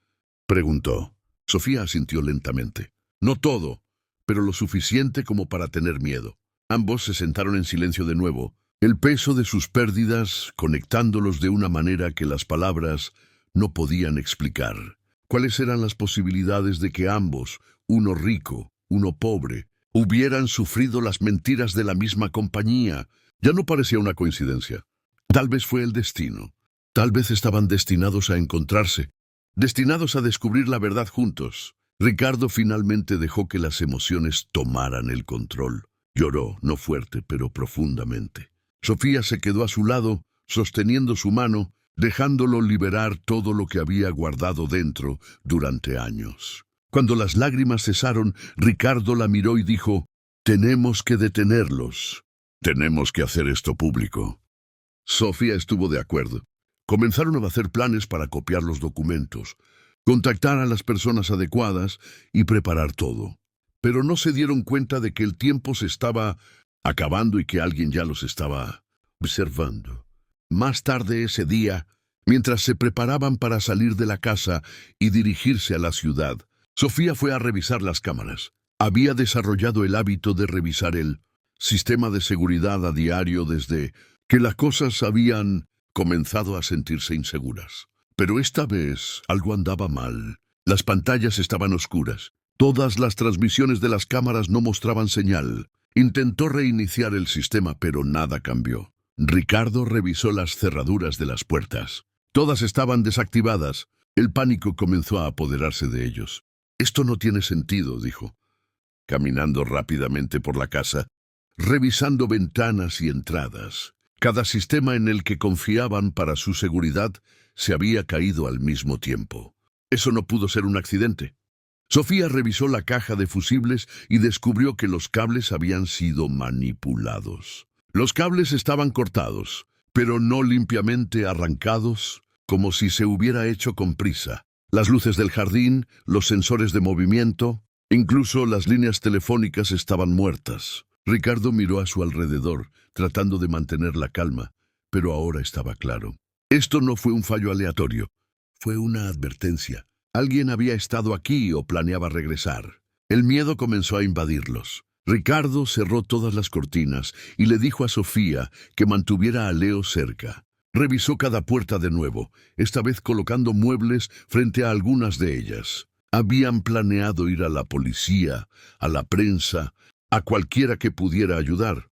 preguntó. Sofía asintió lentamente. No todo, pero lo suficiente como para tener miedo. Ambos se sentaron en silencio de nuevo, el peso de sus pérdidas conectándolos de una manera que las palabras no podían explicar. ¿Cuáles eran las posibilidades de que ambos, uno rico, uno pobre, hubieran sufrido las mentiras de la misma compañía, Ya no parecía una coincidencia. Tal vez fue el destino. Tal vez estaban destinados a encontrarse, destinados a descubrir la verdad juntos. Ricardo finalmente dejó que las emociones tomaran el control. Lloró, no fuerte, pero profundamente. Sofía se quedó a su lado, sosteniendo su mano, dejándolo liberar todo lo que había guardado dentro durante años. Cuando las lágrimas cesaron, Ricardo la miró y dijo: «Tenemos que detenerlos. Tenemos que hacer esto público». Sofía estuvo de acuerdo. Comenzaron a hacer planes para copiar los documentos, contactar a las personas adecuadas y preparar todo. Pero no se dieron cuenta de que el tiempo se estaba acabando y que alguien ya los estaba observando. Más tarde ese día, mientras se preparaban para salir de la casa y dirigirse a la ciudad, Sofía fue a revisar las cámaras. Había desarrollado el hábito de revisar el sistema de seguridad a diario desde que las cosas habían comenzado a sentirse inseguras. Pero esta vez algo andaba mal. Las pantallas estaban oscuras. Todas las transmisiones de las cámaras no mostraban señal. Intentó reiniciar el sistema, pero nada cambió. Ricardo revisó las cerraduras de las puertas. Todas estaban desactivadas. El pánico comenzó a apoderarse de ellos. «Esto no tiene sentido», dijo, caminando rápidamente por la casa, revisando ventanas y entradas. Cada sistema en el que confiaban para su seguridad se había caído al mismo tiempo. Eso no pudo ser un accidente. Sofía revisó la caja de fusibles y descubrió que los cables habían sido manipulados. Los cables estaban cortados, pero no limpiamente arrancados, como si se hubiera hecho con prisa. Las luces del jardín, los sensores de movimiento, incluso las líneas telefónicas estaban muertas. Ricardo miró a su alrededor, tratando de mantener la calma, pero ahora estaba claro. Esto no fue un fallo aleatorio. Fue una advertencia. Alguien había estado aquí o planeaba regresar. El miedo comenzó a invadirlos. Ricardo cerró todas las cortinas y le dijo a Sofía que mantuviera a Leo cerca. Revisó cada puerta de nuevo, esta vez colocando muebles frente a algunas de ellas. Habían planeado ir a la policía, a la prensa, a cualquiera que pudiera ayudar.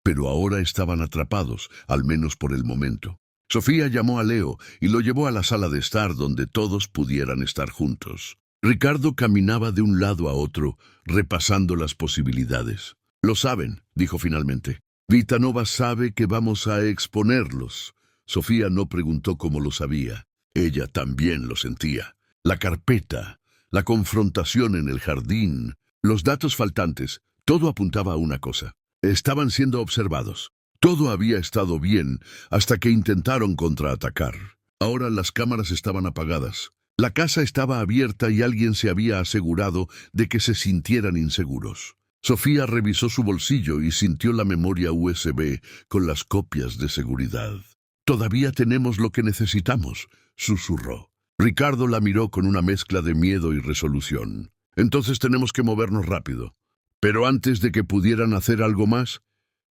Pero ahora estaban atrapados, al menos por el momento. Sofía llamó a Leo y lo llevó a la sala de estar donde todos pudieran estar juntos. Ricardo caminaba de un lado a otro, repasando las posibilidades. «Lo saben», dijo finalmente. «Vitanova sabe que vamos a exponerlos». Sofía no preguntó cómo lo sabía. Ella también lo sentía. La carpeta, la confrontación en el jardín, los datos faltantes, todo apuntaba a una cosa. Estaban siendo observados. Todo había estado bien hasta que intentaron contraatacar. Ahora las cámaras estaban apagadas. La casa estaba abierta y alguien se había asegurado de que se sintieran inseguros. Sofía revisó su bolsillo y sintió la memoria USB con las copias de seguridad. «Todavía tenemos lo que necesitamos», susurró. Ricardo la miró con una mezcla de miedo y resolución. «Entonces tenemos que movernos rápido». Pero antes de que pudieran hacer algo más,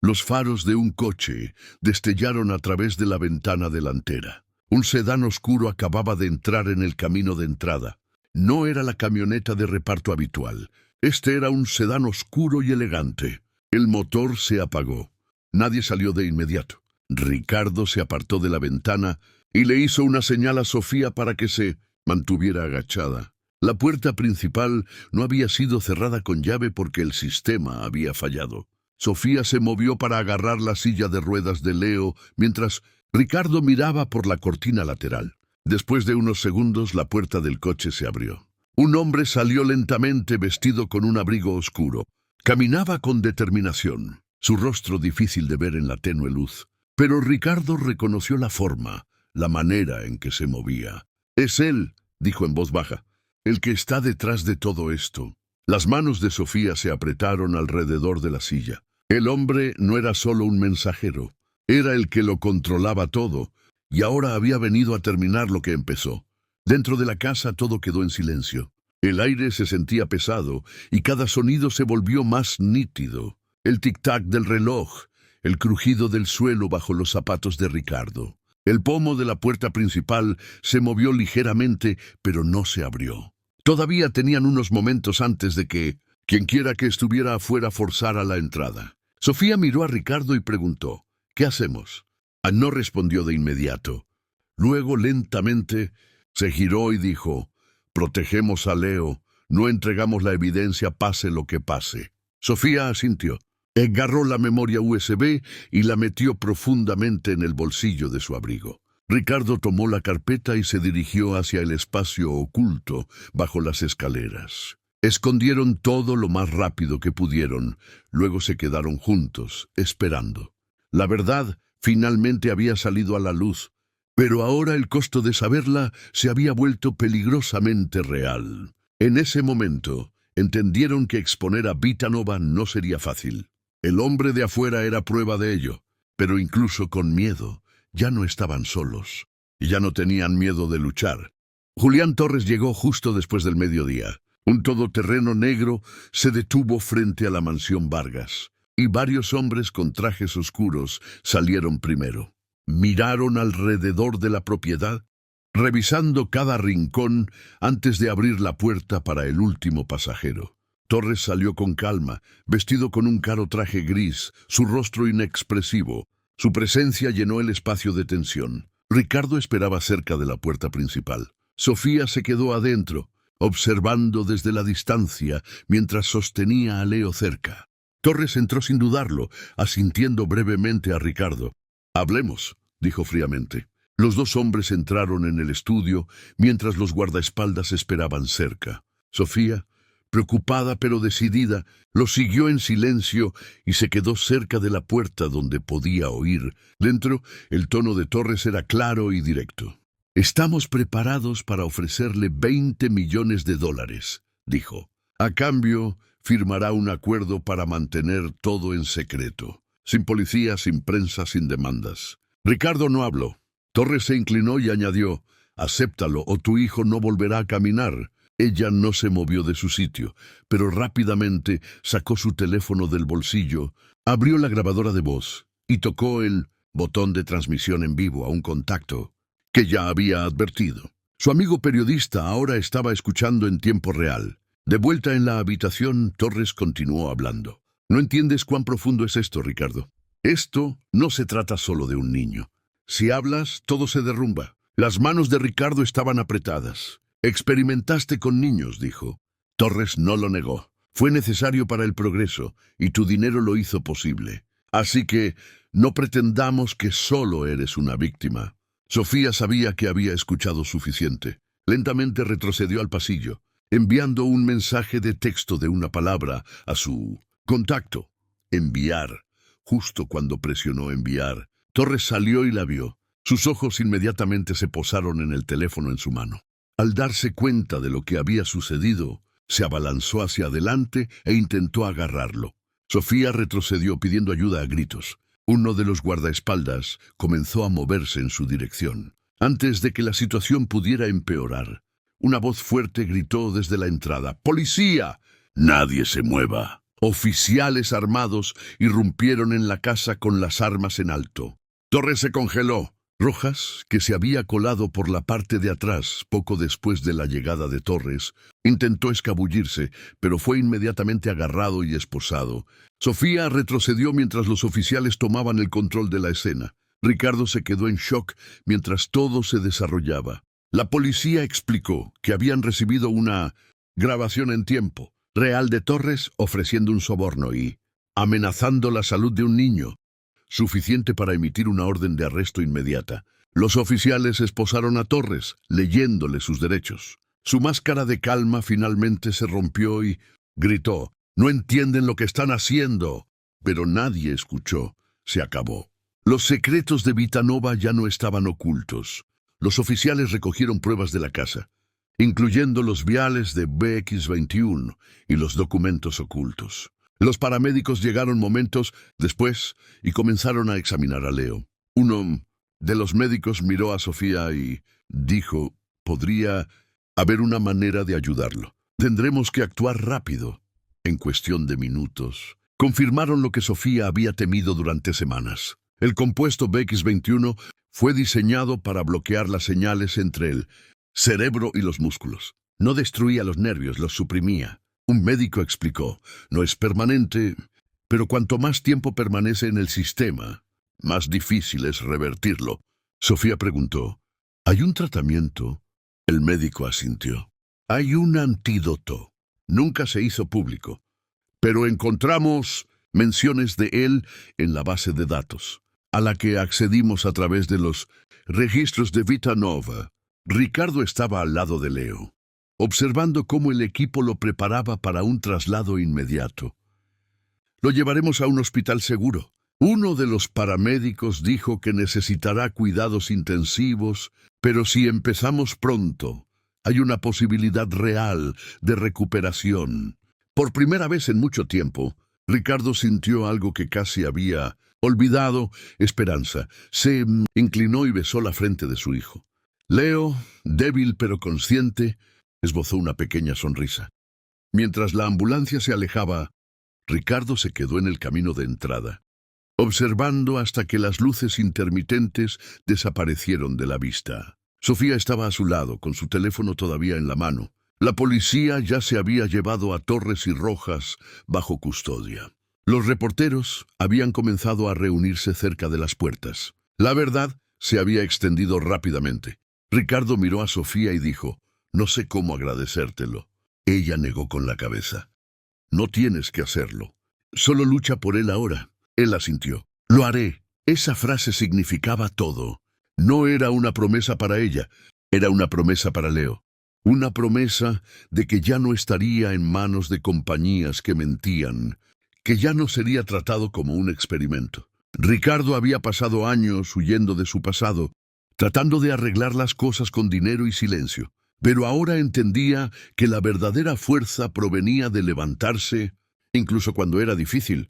los faros de un coche destellaron a través de la ventana delantera. Un sedán oscuro acababa de entrar en el camino de entrada. No era la camioneta de reparto habitual. Este era un sedán oscuro y elegante. El motor se apagó. Nadie salió de inmediato. Ricardo se apartó de la ventana y le hizo una señal a Sofía para que se mantuviera agachada. La puerta principal no había sido cerrada con llave porque el sistema había fallado. Sofía se movió para agarrar la silla de ruedas de Leo mientras Ricardo miraba por la cortina lateral. Después de unos segundos, la puerta del coche se abrió. Un hombre salió lentamente vestido con un abrigo oscuro. Caminaba con determinación, su rostro difícil de ver en la tenue luz. Pero Ricardo reconoció la forma, la manera en que se movía. «Es él», dijo en voz baja, «el que está detrás de todo esto». Las manos de Sofía se apretaron alrededor de la silla. El hombre no era solo un mensajero, era el que lo controlaba todo, y ahora había venido a terminar lo que empezó. Dentro de la casa todo quedó en silencio. El aire se sentía pesado, y cada sonido se volvió más nítido. El tic-tac del reloj, el crujido del suelo bajo los zapatos de Ricardo. El pomo de la puerta principal se movió ligeramente, pero no se abrió. Todavía tenían unos momentos antes de que quienquiera que estuviera afuera forzara la entrada. Sofía miró a Ricardo y preguntó, ¿qué hacemos? No respondió de inmediato. Luego, lentamente, se giró y dijo, protegemos a Leo, no entregamos la evidencia pase lo que pase. Sofía asintió. Agarró la memoria USB y la metió profundamente en el bolsillo de su abrigo. Ricardo tomó la carpeta y se dirigió hacia el espacio oculto bajo las escaleras. Escondieron todo lo más rápido que pudieron, luego se quedaron juntos, esperando. La verdad finalmente había salido a la luz, pero ahora el costo de saberla se había vuelto peligrosamente real. En ese momento, entendieron que exponer a Vitanova no sería fácil. El hombre de afuera era prueba de ello, pero incluso con miedo, ya no estaban solos, y ya no tenían miedo de luchar. Julián Torres llegó justo después del mediodía. Un todoterreno negro se detuvo frente a la mansión Vargas, y varios hombres con trajes oscuros salieron primero. Miraron alrededor de la propiedad, revisando cada rincón antes de abrir la puerta para el último pasajero. Torres salió con calma, vestido con un caro traje gris, su rostro inexpresivo. Su presencia llenó el espacio de tensión. Ricardo esperaba cerca de la puerta principal. Sofía se quedó adentro, observando desde la distancia mientras sostenía a Leo cerca. Torres entró sin dudarlo, asintiendo brevemente a Ricardo. «Hablemos», dijo fríamente. Los dos hombres entraron en el estudio mientras los guardaespaldas esperaban cerca. Sofía, preocupada pero decidida, los siguió en silencio y se quedó cerca de la puerta donde podía oír. Dentro, el tono de Torres era claro y directo. «Estamos preparados para ofrecerle 20 millones de dólares», dijo. «A cambio, firmará un acuerdo para mantener todo en secreto. Sin policía, sin prensa, sin demandas». Ricardo no habló. Torres se inclinó y añadió, «Acéptalo o tu hijo no volverá a caminar». Ella no se movió de su sitio, pero rápidamente sacó su teléfono del bolsillo, abrió la grabadora de voz y tocó el botón de transmisión en vivo a un contacto que ya había advertido. Su amigo periodista ahora estaba escuchando en tiempo real. De vuelta en la habitación, Torres continuó hablando. «No entiendes cuán profundo es esto, Ricardo. Esto no se trata solo de un niño. Si hablas, todo se derrumba». Las manos de Ricardo estaban apretadas. «Experimentaste con niños», dijo. Torres no lo negó. «Fue necesario para el progreso, y tu dinero lo hizo posible. Así que no pretendamos que solo eres una víctima». Sofía sabía que había escuchado suficiente. Lentamente retrocedió al pasillo, enviando un mensaje de texto de una palabra a su contacto. «Enviar». Justo cuando presionó enviar, Torres salió y la vio. Sus ojos inmediatamente se posaron en el teléfono en su mano. Al darse cuenta de lo que había sucedido, se abalanzó hacia adelante e intentó agarrarlo. Sofía retrocedió pidiendo ayuda a gritos. Uno de los guardaespaldas comenzó a moverse en su dirección. Antes de que la situación pudiera empeorar, una voz fuerte gritó desde la entrada: «¡Policía! ¡Nadie se mueva!». Oficiales armados irrumpieron en la casa con las armas en alto. Torres se congeló. Rojas, que se había colado por la parte de atrás poco después de la llegada de Torres, intentó escabullirse, pero fue inmediatamente agarrado y esposado. Sofía retrocedió mientras los oficiales tomaban el control de la escena. Ricardo se quedó en shock mientras todo se desarrollaba. La policía explicó que habían recibido una grabación en tiempo real de Torres ofreciendo un soborno y amenazando la salud de un niño, suficiente para emitir una orden de arresto inmediata. Los oficiales esposaron a Torres, leyéndole sus derechos. Su máscara de calma finalmente se rompió y gritó: «¡No entienden lo que están haciendo!». Pero nadie escuchó. Se acabó. Los secretos de Vitanova ya no estaban ocultos. Los oficiales recogieron pruebas de la casa, incluyendo los viales de BX-21 y los documentos ocultos. Los paramédicos llegaron momentos después y comenzaron a examinar a Leo. Uno de los médicos miró a Sofía y dijo: «Podría haber una manera de ayudarlo. Tendremos que actuar rápido». En cuestión de minutos, confirmaron lo que Sofía había temido durante semanas. El compuesto BX-21 fue diseñado para bloquear las señales entre el cerebro y los músculos. No destruía los nervios, los suprimía. Un médico explicó: «No es permanente, pero cuanto más tiempo permanece en el sistema, más difícil es revertirlo. Sofía preguntó, ¿hay un tratamiento? El médico asintió. Hay un antídoto. Nunca se hizo público, pero encontramos menciones de él en la base de datos, a la que accedimos a través de los registros de Vita Nova. Ricardo estaba al lado de Leo, observando cómo el equipo lo preparaba para un traslado inmediato. Lo llevaremos a un hospital seguro. Uno de los paramédicos dijo que necesitará cuidados intensivos, pero si empezamos pronto, hay una posibilidad real de recuperación. Por primera vez en mucho tiempo, Ricardo sintió algo que casi había olvidado: esperanza. Se inclinó y besó la frente de su hijo. Leo, débil pero consciente, esbozó una pequeña sonrisa. Mientras la ambulancia se alejaba, Ricardo se quedó en el camino de entrada, observando hasta que las luces intermitentes desaparecieron de la vista. Sofía estaba a su lado, con su teléfono todavía en la mano. La policía ya se había llevado a Torres y Rojas bajo custodia. Los reporteros habían comenzado a reunirse cerca de las puertas. La verdad se había extendido rápidamente. Ricardo miró a Sofía y dijo, «No sé cómo agradecértelo». Ella negó con la cabeza. «No tienes que hacerlo. Solo lucha por él ahora». Él asintió. «Lo haré». Esa frase significaba todo. No era una promesa para ella, era una promesa para Leo. Una promesa de que ya no estaría en manos de compañías que mentían, que ya no sería tratado como un experimento. Ricardo había pasado años huyendo de su pasado, tratando de arreglar las cosas con dinero y silencio, pero ahora entendía que la verdadera fuerza provenía de levantarse, incluso cuando era difícil.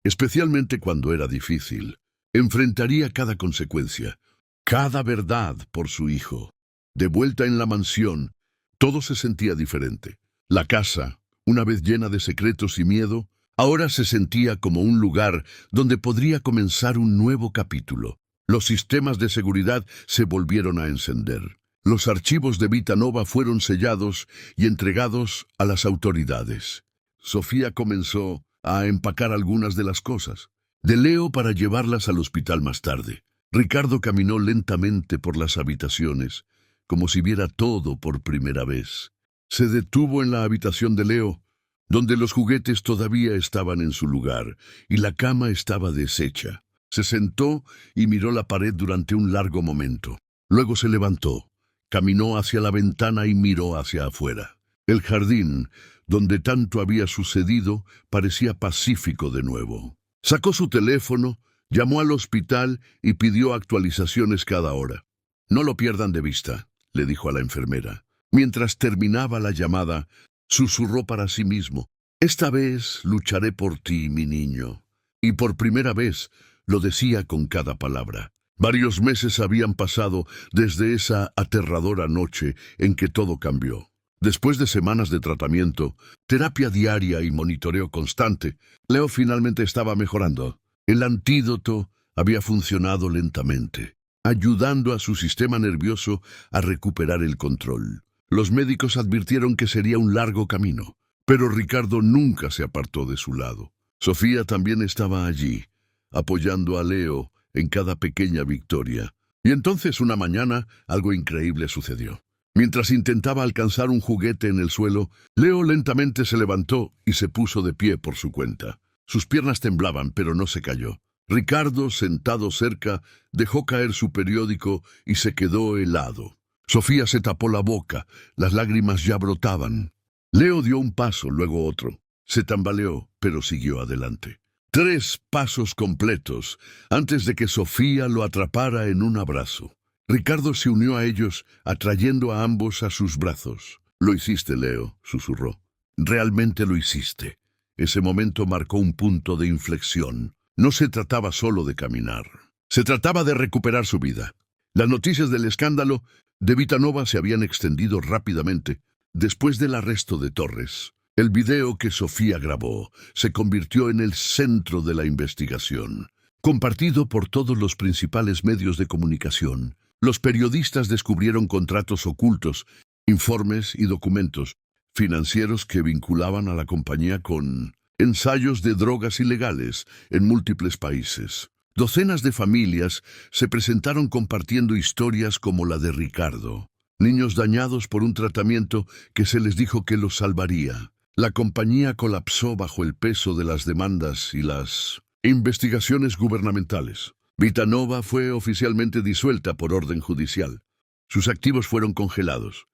Especialmente cuando era difícil, enfrentaría cada consecuencia, cada verdad por su hijo. De vuelta en la mansión, todo se sentía diferente. La casa, una vez llena de secretos y miedo, ahora se sentía como un lugar donde podría comenzar un nuevo capítulo. Los sistemas de seguridad se volvieron a encender. Los archivos de Vita Nova fueron sellados y entregados a las autoridades. Sofía comenzó a empacar algunas de las cosas de Leo para llevarlas al hospital más tarde. Ricardo caminó lentamente por las habitaciones, como si viera todo por primera vez. Se detuvo en la habitación de Leo, donde los juguetes todavía estaban en su lugar y la cama estaba deshecha. Se sentó y miró la pared durante un largo momento. Luego se levantó, caminó hacia la ventana y miró hacia afuera. El jardín, donde tanto había sucedido, parecía pacífico de nuevo. Sacó su teléfono, llamó al hospital y pidió actualizaciones cada hora. «No lo pierdan de vista», le dijo a la enfermera. Mientras terminaba la llamada, susurró para sí mismo, «Esta vez lucharé por ti, mi niño». Y por primera vez lo decía con cada palabra. Varios meses habían pasado desde esa aterradora noche en que todo cambió. Después de semanas de tratamiento, terapia diaria y monitoreo constante, Leo finalmente estaba mejorando. El antídoto había funcionado lentamente, ayudando a su sistema nervioso a recuperar el control. Los médicos advirtieron que sería un largo camino, pero Ricardo nunca se apartó de su lado. Sofía también estaba allí, apoyando a Leo en cada pequeña victoria. Y entonces una mañana algo increíble sucedió. Mientras intentaba alcanzar un juguete en el suelo, Leo lentamente se levantó y se puso de pie por su cuenta. Sus piernas temblaban, pero no se cayó. Ricardo, sentado cerca, dejó caer su periódico y se quedó helado. Sofía se tapó la boca, las lágrimas ya brotaban. Leo dio un paso, luego otro. Se tambaleó, pero siguió adelante. 3 pasos completos antes de que Sofía lo atrapara en un abrazo. Ricardo se unió a ellos, atrayendo a ambos a sus brazos. «Lo hiciste, Leo», susurró. «Realmente lo hiciste». Ese momento marcó un punto de inflexión. No se trataba solo de caminar. Se trataba de recuperar su vida. Las noticias del escándalo de Vita Nova se habían extendido rápidamente. Después del arresto de Torres, el video que Sofía grabó se convirtió en el centro de la investigación. Compartido por todos los principales medios de comunicación, los periodistas descubrieron contratos ocultos, informes y documentos financieros que vinculaban a la compañía con ensayos de drogas ilegales en múltiples países. Docenas de familias se presentaron compartiendo historias como la de Ricardo. Niños dañados por un tratamiento que se les dijo que los salvaría. La compañía colapsó bajo el peso de las demandas y las investigaciones gubernamentales. Vitanova fue oficialmente disuelta por orden judicial. Sus activos fueron congelados.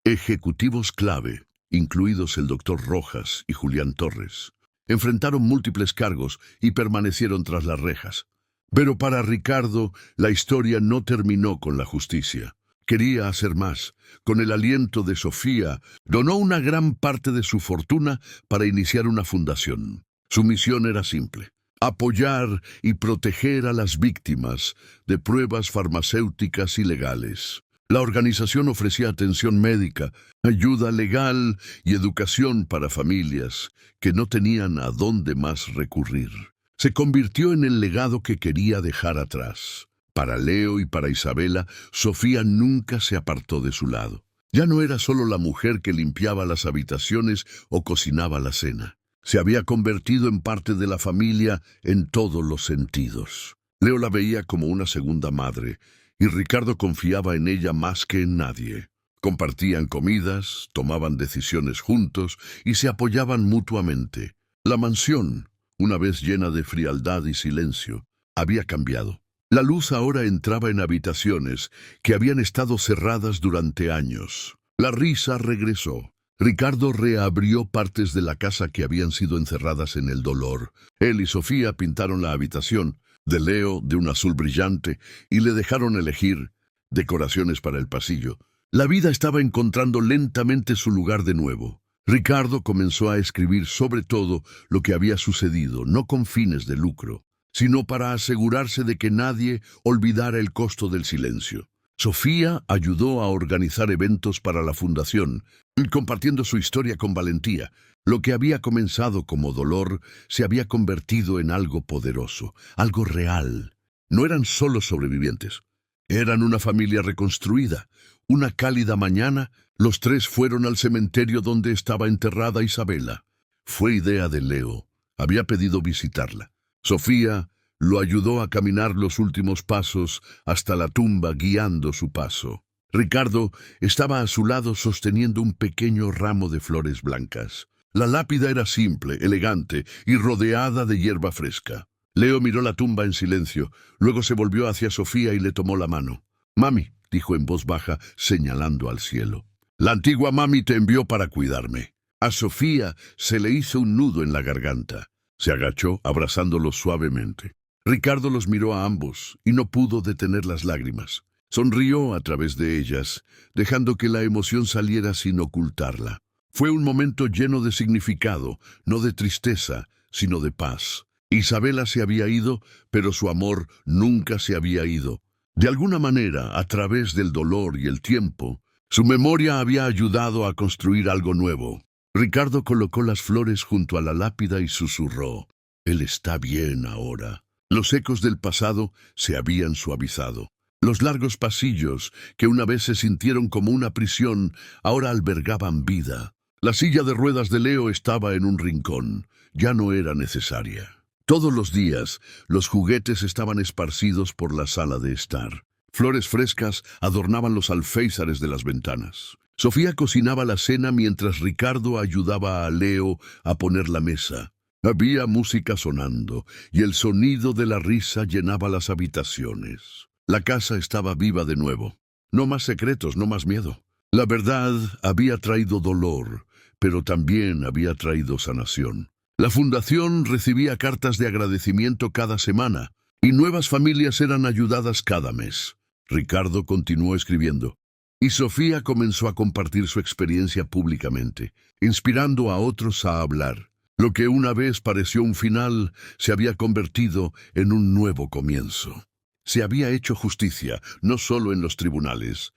Ejecutivos clave, incluidos el doctor Rojas y Julián Torres, enfrentaron múltiples cargos y permanecieron tras las rejas. Pero para Ricardo, la historia no terminó con la justicia. Quería hacer más. Con el aliento de Sofía, donó una gran parte de su fortuna para iniciar una fundación. Su misión era simple: apoyar y proteger a las víctimas de pruebas farmacéuticas ilegales. La organización ofrecía atención médica, ayuda legal y educación para familias que no tenían a dónde más recurrir. Se convirtió en el legado que quería dejar atrás. Para Leo y para Isabela, Sofía nunca se apartó de su lado. Ya no era solo la mujer que limpiaba las habitaciones o cocinaba la cena. Se había convertido en parte de la familia en todos los sentidos. Leo la veía como una segunda madre, y Ricardo confiaba en ella más que en nadie. Compartían comidas, tomaban decisiones juntos y se apoyaban mutuamente. La mansión, una vez llena de frialdad y silencio, había cambiado. La luz ahora entraba en habitaciones que habían estado cerradas durante años. La risa regresó. Ricardo reabrió partes de la casa que habían sido encerradas en el dolor. Él y Sofía pintaron la habitación de Leo de un azul brillante y le dejaron elegir decoraciones para el pasillo. La vida estaba encontrando lentamente su lugar de nuevo. Ricardo comenzó a escribir sobre todo lo que había sucedido, no con fines de lucro, sino para asegurarse de que nadie olvidara el costo del silencio. Sofía ayudó a organizar eventos para la fundación, compartiendo su historia con valentía. Lo que había comenzado como dolor se había convertido en algo poderoso, algo real. No eran solo sobrevivientes, eran una familia reconstruida. Una cálida mañana, los tres fueron al cementerio donde estaba enterrada Isabela. Fue idea de Leo. Había pedido visitarla. Sofía lo ayudó a caminar los últimos pasos hasta la tumba, guiando su paso. Ricardo estaba a su lado sosteniendo un pequeño ramo de flores blancas. La lápida era simple, elegante y rodeada de hierba fresca. Leo miró la tumba en silencio, luego se volvió hacia Sofía y le tomó la mano. «Mami», dijo en voz baja, señalando al cielo. «La antigua mami te envió para cuidarme». A Sofía se le hizo un nudo en la garganta. Se agachó, abrazándolos suavemente. Ricardo los miró a ambos y no pudo detener las lágrimas. Sonrió a través de ellas, dejando que la emoción saliera sin ocultarla. Fue un momento lleno de significado, no de tristeza, sino de paz. Isabela se había ido, pero su amor nunca se había ido. De alguna manera, a través del dolor y el tiempo, su memoria había ayudado a construir algo nuevo. Ricardo colocó las flores junto a la lápida y susurró: «Él está bien ahora». Los ecos del pasado se habían suavizado. Los largos pasillos, que una vez se sintieron como una prisión, ahora albergaban vida. La silla de ruedas de Leo estaba en un rincón. Ya no era necesaria. Todos los días, los juguetes estaban esparcidos por la sala de estar. Flores frescas adornaban los alféizares de las ventanas. Sofía cocinaba la cena mientras Ricardo ayudaba a Leo a poner la mesa. Había música sonando, y el sonido de la risa llenaba las habitaciones. La casa estaba viva de nuevo. No más secretos, no más miedo. La verdad había traído dolor, pero también había traído sanación. La fundación recibía cartas de agradecimiento cada semana, y nuevas familias eran ayudadas cada mes. Ricardo continuó escribiendo, y Sofía comenzó a compartir su experiencia públicamente, inspirando a otros a hablar. Lo que una vez pareció un final se había convertido en un nuevo comienzo. Se había hecho justicia, no solo en los tribunales,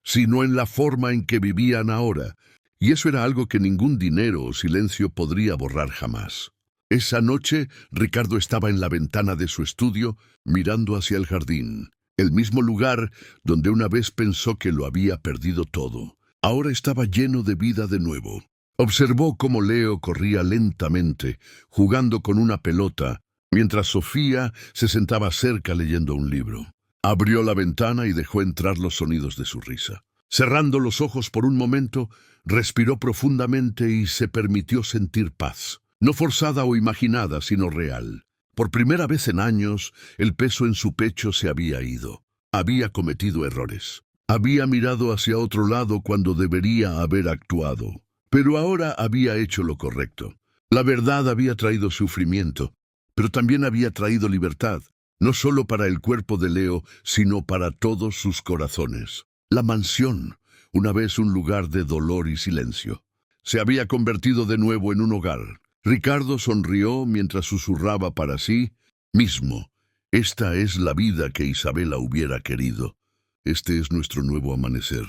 sino en la forma en que vivían ahora, y eso era algo que ningún dinero o silencio podría borrar jamás. Esa noche, Ricardo estaba en la ventana de su estudio, mirando hacia el jardín, el mismo lugar donde una vez pensó que lo había perdido todo. Ahora estaba lleno de vida de nuevo. Observó cómo Leo corría lentamente, jugando con una pelota, mientras Sofía se sentaba cerca leyendo un libro. Abrió la ventana y dejó entrar los sonidos de su risa. Cerrando los ojos por un momento, respiró profundamente y se permitió sentir paz. No forzada o imaginada, sino real. Por primera vez en años, el peso en su pecho se había ido. Había cometido errores. Había mirado hacia otro lado cuando debería haber actuado. Pero ahora había hecho lo correcto. La verdad había traído sufrimiento, pero también había traído libertad, no solo para el cuerpo de Leo, sino para todos sus corazones. La mansión, una vez un lugar de dolor y silencio, se había convertido de nuevo en un hogar. Ricardo sonrió mientras susurraba para sí mismo: «Esta es la vida que Isabela hubiera querido. Este es nuestro nuevo amanecer».